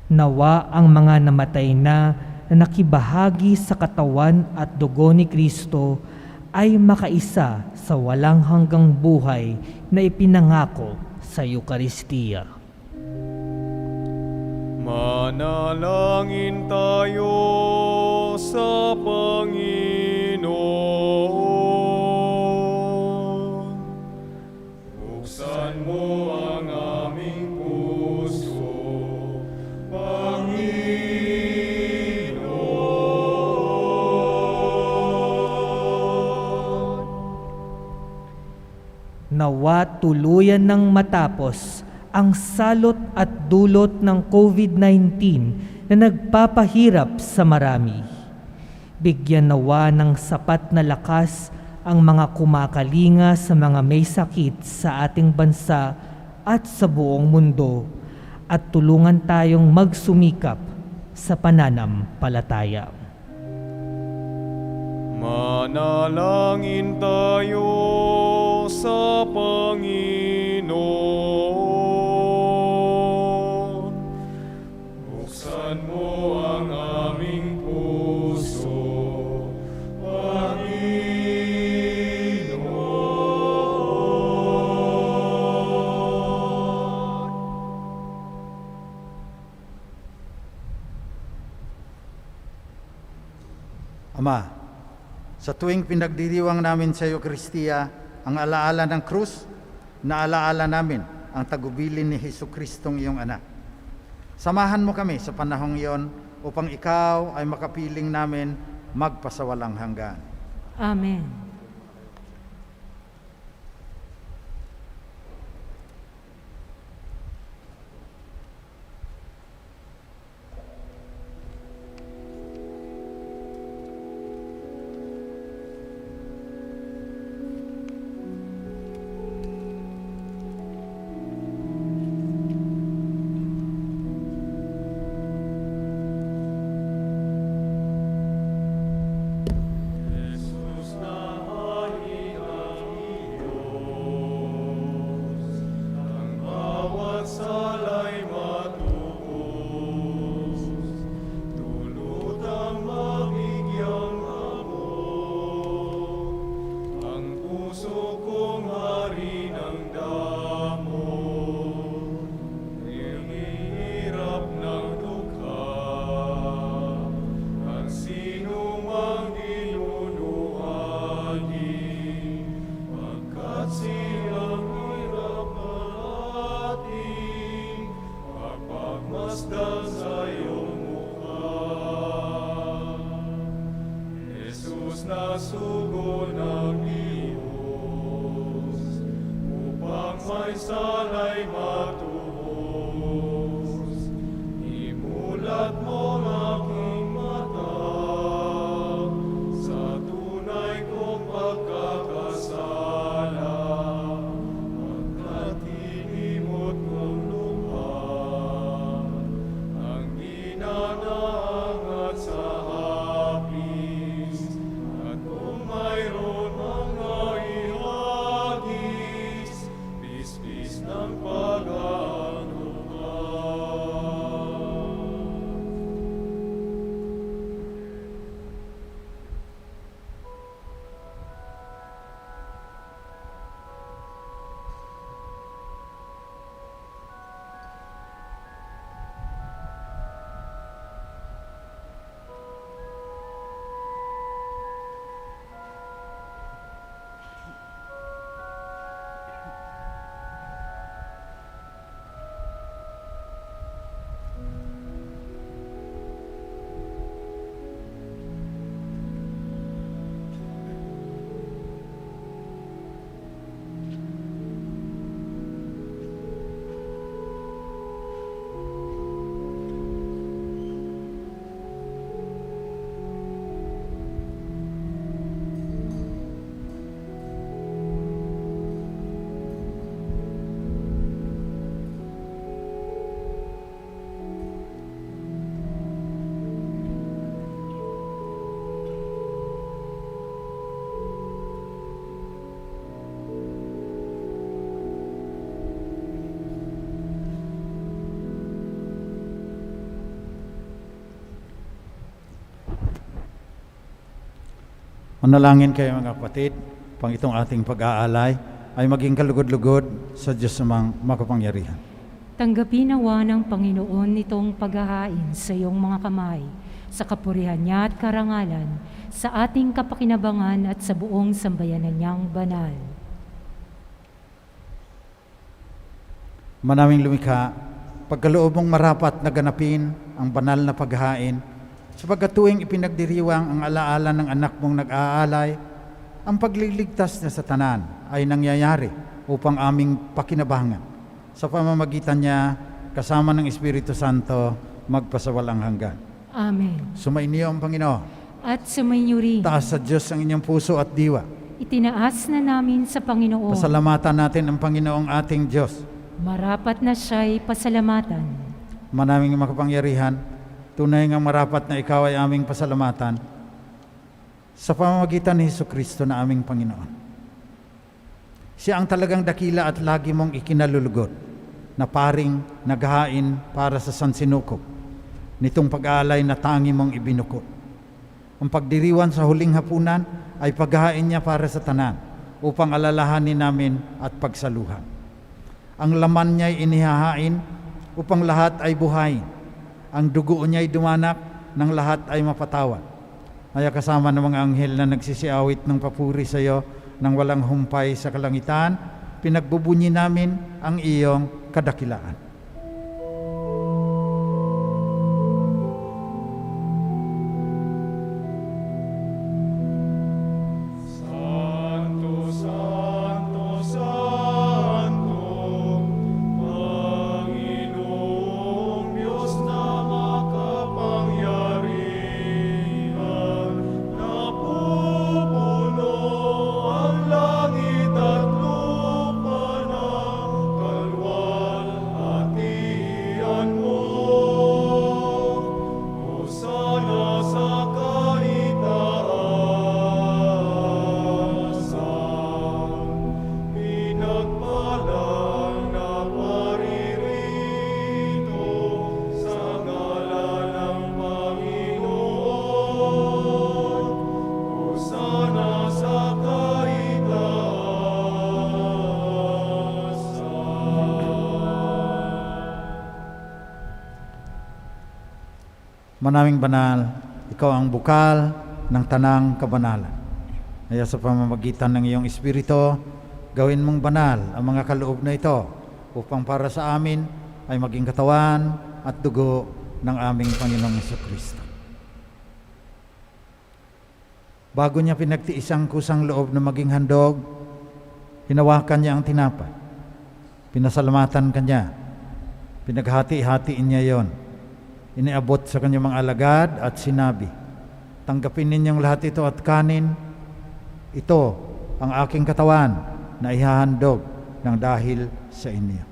Speaker 5: Nawa ang mga namatay na nakibahagi sa katawan at dugo ni Kristo ay makaisa sa walang hanggang buhay na ipinangako sa Eucharistia.
Speaker 4: Manalangin tayo sa Panginoon. Buksan mo ang aming puso, Panginoon.
Speaker 5: Nawa tuluyan ng matapos ang salot at dulot ng COVID-19 na nagpapahirap sa marami. Bigyan nawa ng sapat na lakas ang mga kumakalinga sa mga may sakit sa ating bansa at sa buong mundo, at tulungan tayong magsumikap sa pananampalataya.
Speaker 8: Manalangin tayo sa Panginoon. Buksan mo ang aming puso, Panginoon.
Speaker 2: Ama, sa tuwing pinagdiriwang namin sa iyo, Kristiya, ang alaala ng krus, naalaala namin ang tagubilin ni Jesucristong iyong anak. Samahan mo kami sa panahong iyon upang ikaw ay makapiling namin magpasawalang hanggan.
Speaker 1: Amen.
Speaker 8: Nasugo ng Diyos upang may salay matubos. Imulat mo ang aking mata sa tunay kong pagkakasala at hinimot kong lupa ang ginanaangat sa hapis. Mayroon mga ihagis, bis-bis ng pag-aanuhan.
Speaker 2: Manalangin kayo mga kapatid, pang itong ating pag-aalay ay maging kalugod-lugod sa Diyos namang makapangyarihan.
Speaker 1: Tanggapin nawa ng Panginoon itong paghahain sa iyong mga kamay, sa kapurihan niya at karangalan, sa ating kapakinabangan at sa buong sambayanan niyang banal.
Speaker 2: Manaming lumikha, pagkaloob mong marapat na ganapin ang banal na paghahain, sapagkat tuwing ipinagdiriwang ang alaala ng anak mong nag-aalay, ang pagliligtas niya sa tanan ay nangyayari upang aming pakinabangan. Sa pamamagitan niya, kasama ng Espiritu Santo, magpasawalang hanggan.
Speaker 1: Amen.
Speaker 2: Sumainyo ang Panginoon.
Speaker 1: At sumainyo rin.
Speaker 2: Taas sa Diyos ang inyong puso at diwa.
Speaker 1: Itinaas na namin sa Panginoon.
Speaker 2: Pasalamatan natin ang Panginoong ating Diyos.
Speaker 1: Marapat na siya'y pasalamatan.
Speaker 2: Manaming makapangyarihan, tunay ngang marapat na ikaw ay aming pasalamatan sa pamamagitan ni Hesukristo na aming Panginoon. Siya ang talagang dakila at lagi mong ikinalulugod na paring naghahain para sa sansinukob nitong pag-aalay na tangi mong ibinukod. Ang pagdiriwan sa huling hapunan ay paghahain niya para sa tanan upang alalahanin namin at pagsaluhan. Ang laman niya'y inihahain upang lahat ay buhayin. Ang dugo niya'y dumanak ng lahat ay mapatawad. Kaya kasama ng mga anghel na nagsisiawit ng papuri sa iyo nang walang humpay sa kalangitan, pinagbubunyi namin ang iyong kadakilaan.
Speaker 8: Santo, Santo, Santo, Panginoong Diyos na makapangyarihan, napupuno ang langit at lupa ng kalwalhatian mo. Hosana sa kaitaasan, pinagpalang na paririto sa ngalan ng Panginoon. Hosana sa kaitaasan.
Speaker 2: Manaming banal, ikaw ang bukal ng tanang kabanalan. Kaya sa pamamagitan ng iyong Espiritu, gawin mong banal ang mga kaloob na ito upang para sa amin ay maging katawan at dugo ng aming Panginoong Hesukristo. Bago niya pinagtiis ang kusang loob na maging handog, hinawakan niya ang tinapay. Pinasalamatan kanya. Pinaghati-hatiin niya yon. Iniabot sa kanyang mga alagad at sinabi, "Tanggapin ninyong lahat ito at kanin. Ito ang aking katawan na ihahandog ng dahil sa inyo."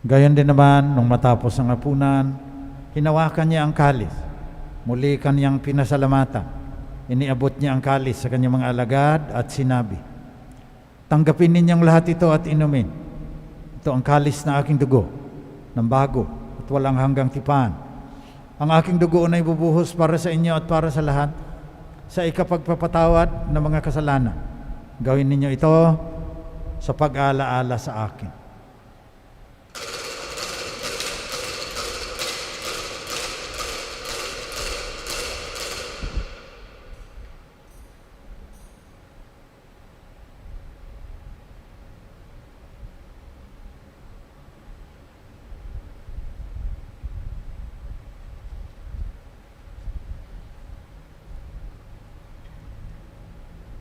Speaker 2: Gayon din naman, nung matapos ang hapunan, hinawakan niya ang kalis. Muli kanyang pinasalamatan. Iniabot niya ang kalis sa kanyang mga alagad at sinabi, "Tanggapin ninyong lahat ito at inumin. Ito ang kalis na aking dugo, ng bago at walang hanggang tipan. Ang aking dugo na ibubuhos para sa inyo at para sa lahat, sa ikapagpapatawad ng mga kasalanan. Gawin ninyo ito sa pag-alaala sa akin."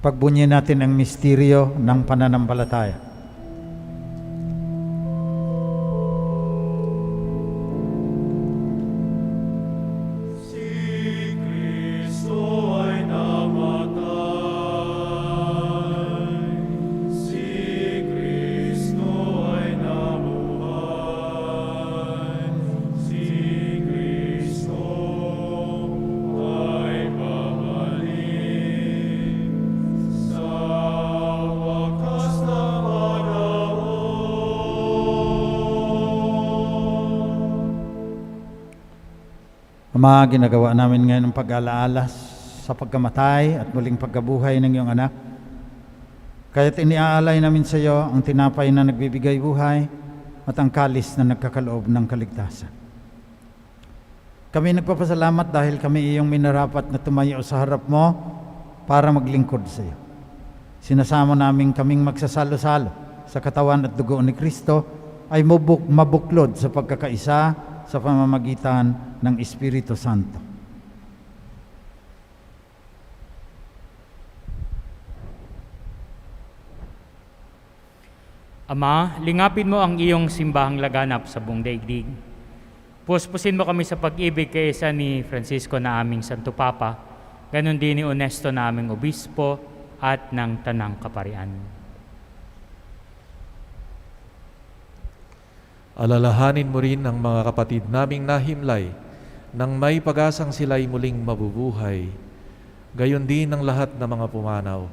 Speaker 2: Pagbunyi natin ang misteryo ng pananampalataya.
Speaker 8: Si Kristo ay namatay, si Kristo ay nabuhay, si Kristo ay babalik sa wakas na panahon.
Speaker 2: Ama, ginagawa namin ngayon ang pag-alaala sa pagkamatay at muling pagkabuhay ng iyong anak. Kaya't iniaalay namin sa iyo ang tinapay na nagbibigay buhay at ang kalis na nagkakaloob ng kaligtasan. Kami nagpapasalamat dahil kami iyong minarapat na tumayo sa harap mo para maglingkod sa iyo. Sinasamo namin kaming magsasalo-salo sa katawan at dugo ni Kristo ay mabuklod sa pagkakaisa sa pamamagitan ng Espiritu Santo.
Speaker 6: Ama, lingapin mo ang iyong simbahang laganap sa buong daigdig. Puspusin mo kami sa pag-ibig kaysa ni Francisco na aming Santo Papa, ganon din ni Onesto na aming Obispo at ng Tanang Kaparian.
Speaker 9: Alalahanin mo rin ang mga kapatid naming nahimlay nang may pag-asang sila'y muling mabubuhay. Gayon din ang lahat ng mga pumanaw.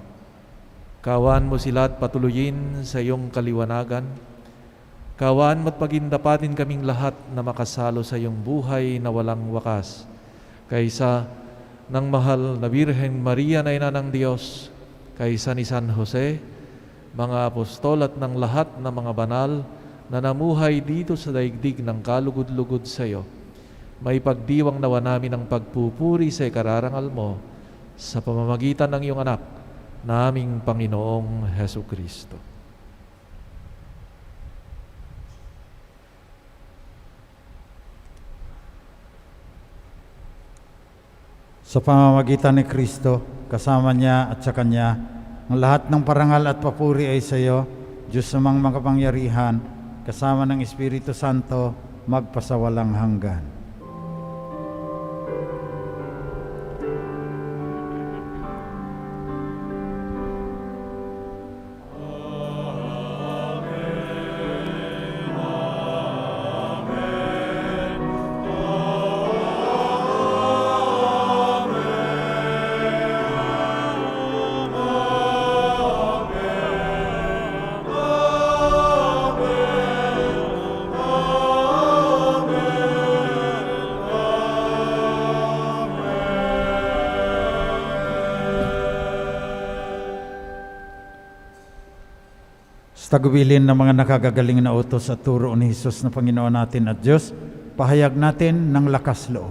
Speaker 9: Kawan mo sila at patuloyin sa iyong kaliwanagan. Kawan mo't pagindapatin kaming lahat na makasalo sa iyong buhay na walang wakas. Kaysa ng mahal na Birhen Maria na ina ng Diyos, kaysa ni San Jose, mga apostol at ng lahat ng mga banal na namuhay dito sa daigdig ng kalugod-lugod sa iyo, may pagdiwang nawa namin ang pagpupuri sa ikararangal mo sa pamamagitan ng iyong anak, naming Panginoong Hesu Kristo.
Speaker 2: Sa pamamagitan ni Kristo, kasama niya at sa Kanya, ang lahat ng parangal at papuri ay sa iyo, Diyos namang makapangyarihan, kasama ng Espiritu Santo, magpasawalang hanggan. Sa tagubilin ng mga nakagagaling na utos at turo ni Jesus na Panginoon natin at Diyos, pahayag natin ng lakas loob.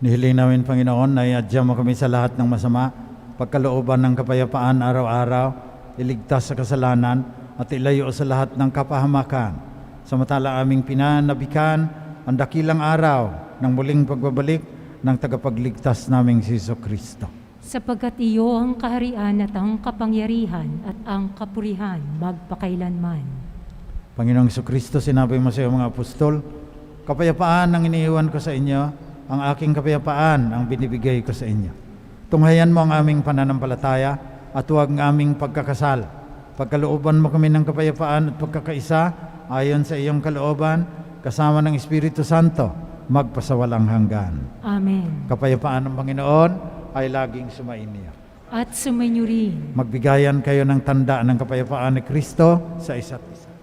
Speaker 2: Nihiling namin, Panginoon, na iadya mo kami sa lahat ng masama, pagkalooban ng kapayapaan araw-araw, iligtas sa kasalanan, at ilayo sa lahat ng kapahamakan. Samantala aming pinanabikan ang dakilang araw ng muling pagbabalik ng tagapagligtas naming si Jesucristo.
Speaker 1: Sapagkat iyo ang kaharian at ang kapangyarihan at ang kapurihan magpakailanman.
Speaker 2: Panginoong Jesucristo, sinabi mo sa iyong mga apostol, kapayapaan ang iniiwan ko sa inyo, ang aking kapayapaan ang binibigay ko sa inyo. Tunghayan mo ang aming pananampalataya at huwag ang aming pagkakasala. Pagkalooban mo kami ng kapayapaan at pagkakaisa ayon sa iyong kalooban, kasama ng Espiritu Santo, magpasawalang hanggan.
Speaker 1: Amen.
Speaker 2: Kapayapaan ng Panginoon ay laging sumainyo.
Speaker 1: At sumainyo rin.
Speaker 2: Magbigayan kayo ng tanda ng kapayapaan ni Kristo sa isa't isa.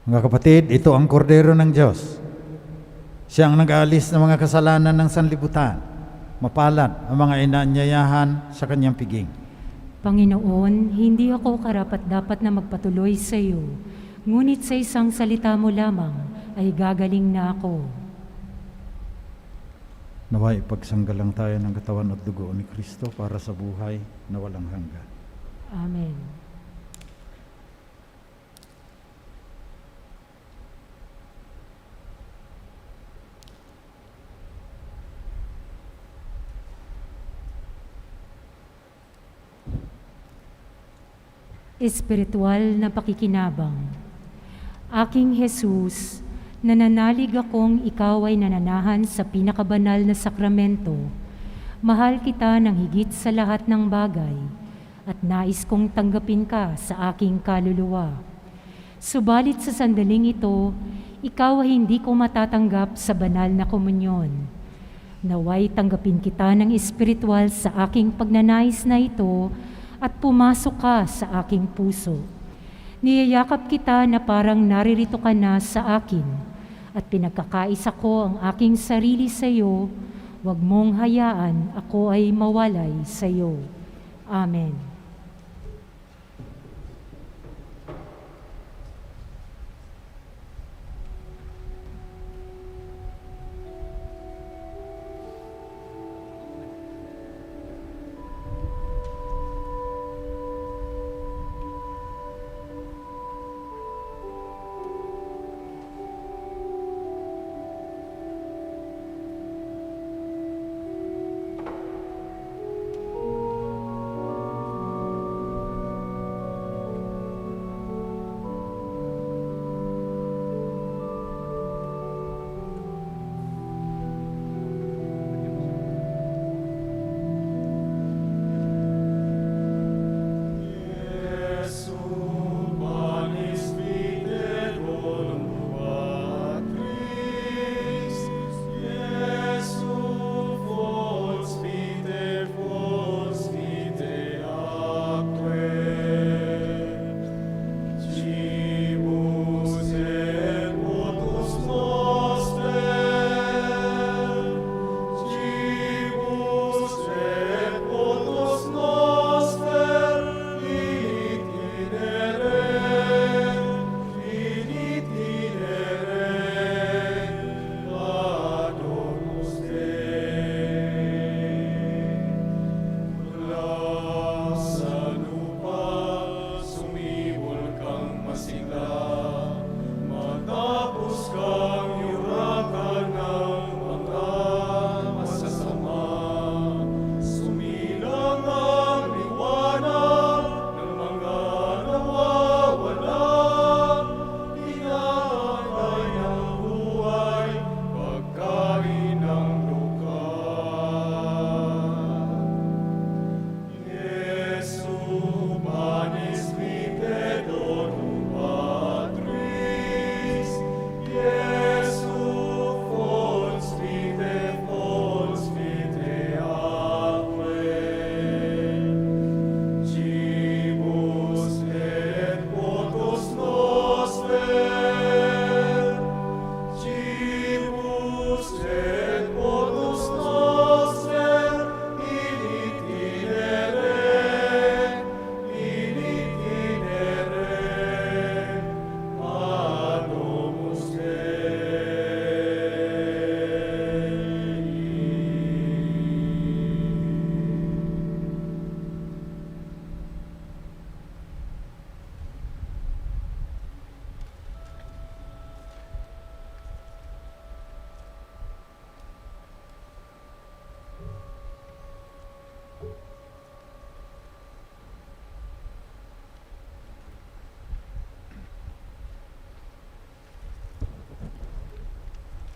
Speaker 2: Mga kapatid, ito ang kordero ng Diyos. Siya ang nag-aalis ng mga kasalanan ng sanlibutan. Mapalad ang mga inaanyayahan sa kanyang piging.
Speaker 1: Panginoon, hindi ako karapat-dapat na magpatuloy sa iyo, ngunit sa isang salita mo lamang ay gagaling na ako.
Speaker 2: Naway pagsanggalang tayo ng katawan at dugo ni Kristo para sa buhay na walang hanggan.
Speaker 1: Amen. Espiritual na pakikinabang. Aking Jesus, nananalig akong ikaw ay nananahan sa pinakabanal na sakramento. Mahal kita ng higit sa lahat ng bagay at nais kong tanggapin ka sa aking kaluluwa. Subalit sa sandaling ito, ikaw ay hindi ko matatanggap sa banal na komunyon. Naway tanggapin kita ng espiritual sa aking pagnanais na ito at pumasok ka sa aking puso. Niyayakap kita na parang naririto ka na sa akin at pinagkakaisa ko ang aking sarili sa iyo. Huwag mong hayaan ako ay mawalay sa iyo. Amen.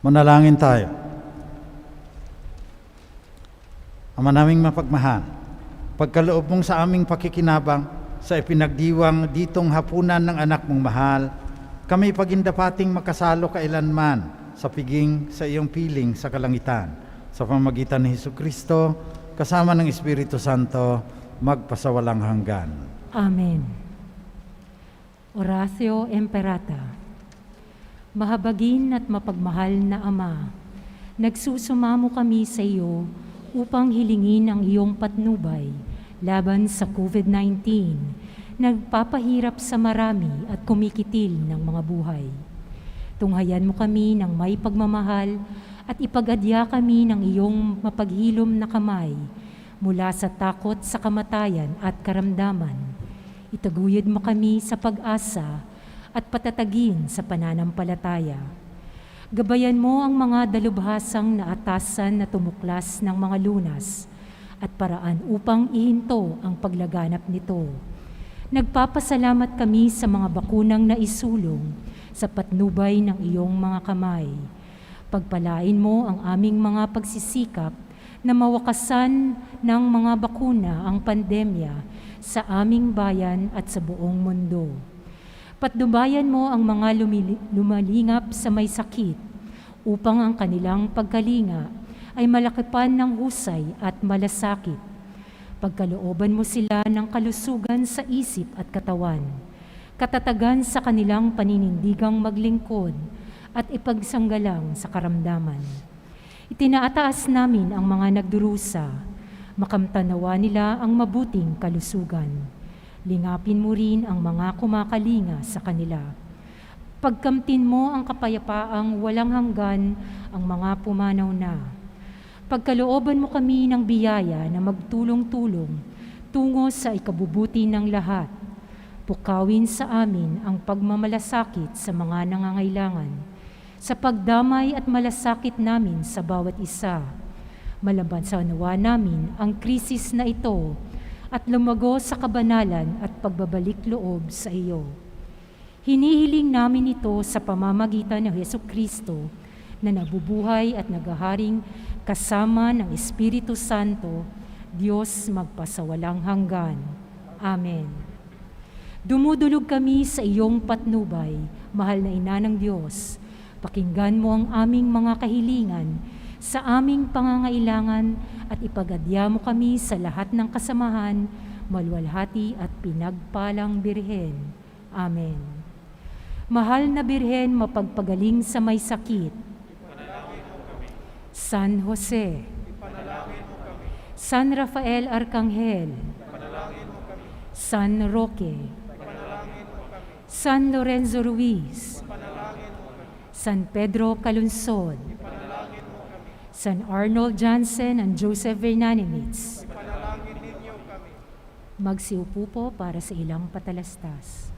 Speaker 2: Manalangin tayo. Ama naming mapagmahal, pagkaloob mong sa aming pakikinabang sa ipinagdiwang ditong hapunan ng anak mong mahal, kami pagindapating makasalo kailanman sa piging sa iyong piling sa kalangitan, sa pamamagitan ni Hesukristo, kasama ng Espiritu Santo, magpasawalang hanggan.
Speaker 1: Amen. Oratio Imperata. Mahabagin at mapagmahal na Ama, nagsusumamo kami sa iyo upang hilingin ang iyong patnubay laban sa COVID-19, nagpapahirap sa marami at kumikitil ng mga buhay. Tunghayan mo kami ng may pagmamahal at ipagadya kami ng iyong mapaghilom na kamay mula sa takot sa kamatayan at karamdaman. Itaguyod mo kami sa pag-asa at patatagin sa pananampalataya. Gabayan mo ang mga dalubhasang na atasan na tumuklas ng mga lunas at paraan upang ihinto ang paglaganap nito. Nagpapasalamat kami sa mga bakunang naisulong sa patnubay ng iyong mga kamay. Pagpalain mo ang aming mga pagsisikap na mawakasan ng mga bakuna ang pandemya sa aming bayan at sa buong mundo. Patnubayan mo ang mga lumalingap sa may sakit upang ang kanilang pagkalinga ay malakipan ng husay at malasakit. Pagkalooban mo sila ng kalusugan sa isip at katawan, katatagan sa kanilang paninindigang maglingkod at ipagsanggalang sa karamdaman. Itinaataas namin ang mga nagdurusa, makamtanawa nila ang mabuting kalusugan. Lingapin mo rin ang mga kumakalinga sa kanila. Pagkamtin mo ang kapayapaang walang hanggan ang mga pumanaw na. Pagkalooban mo kami ng biyaya na magtulong-tulong tungo sa ikabubuti ng lahat. Pukawin sa amin ang pagmamalasakit sa mga nangangailangan, sa pagdamay at malasakit namin sa bawat isa. Malaban sa unawa namin ang krisis na ito at lumago sa kabanalan at pagbabalik loob sa iyo. Hinihiling namin ito sa pamamagitan ng Hesukristo na nabubuhay at naghaharing kasama ng Espiritu Santo, Diyos magpasawalang hanggan. Amen. Dumudulog kami sa iyong patnubay, mahal na Ina ng Diyos. Pakinggan mo ang aming mga kahilingan sa aming pangangailangan at ipagadya mo kami sa lahat ng kasamahan, maluwalhati at pinagpalang Birhen. Amen. Mahal na Birhen, mapagpagaling sa may sakit. San Jose, San Rafael Arcangel, San Roque, San Lorenzo Ruiz, San Pedro Calunsod, San Arnold Jansen and Joseph Vernanimitz. Magsiupo po para sa ilang patalastas.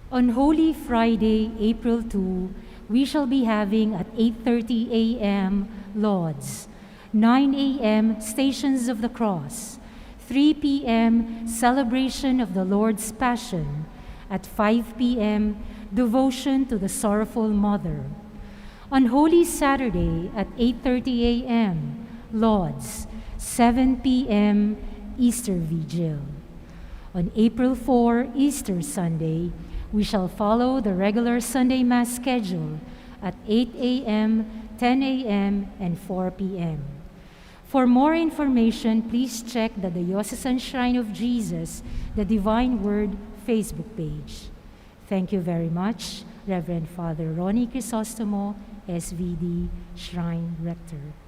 Speaker 1: On Holy Friday, April 2, we shall be having at 8:30 a.m. Lauds, 9 a.m. Stations of the Cross, 3 p.m. Celebration of the Lord's Passion, at 5 p.m. Devotion to the Sorrowful Mother. On Holy Saturday at 8:30 a.m., Lauds, 7 p.m. Easter Vigil. On April 4, Easter Sunday, we shall follow the regular Sunday Mass schedule at 8 a.m., 10 a.m., and 4 p.m. For more information, please check the Diocesan Shrine of Jesus, the Divine Word Facebook page. Thank you very much, Reverend Father Ronnie Crisostomo, SVD Shrine Rector.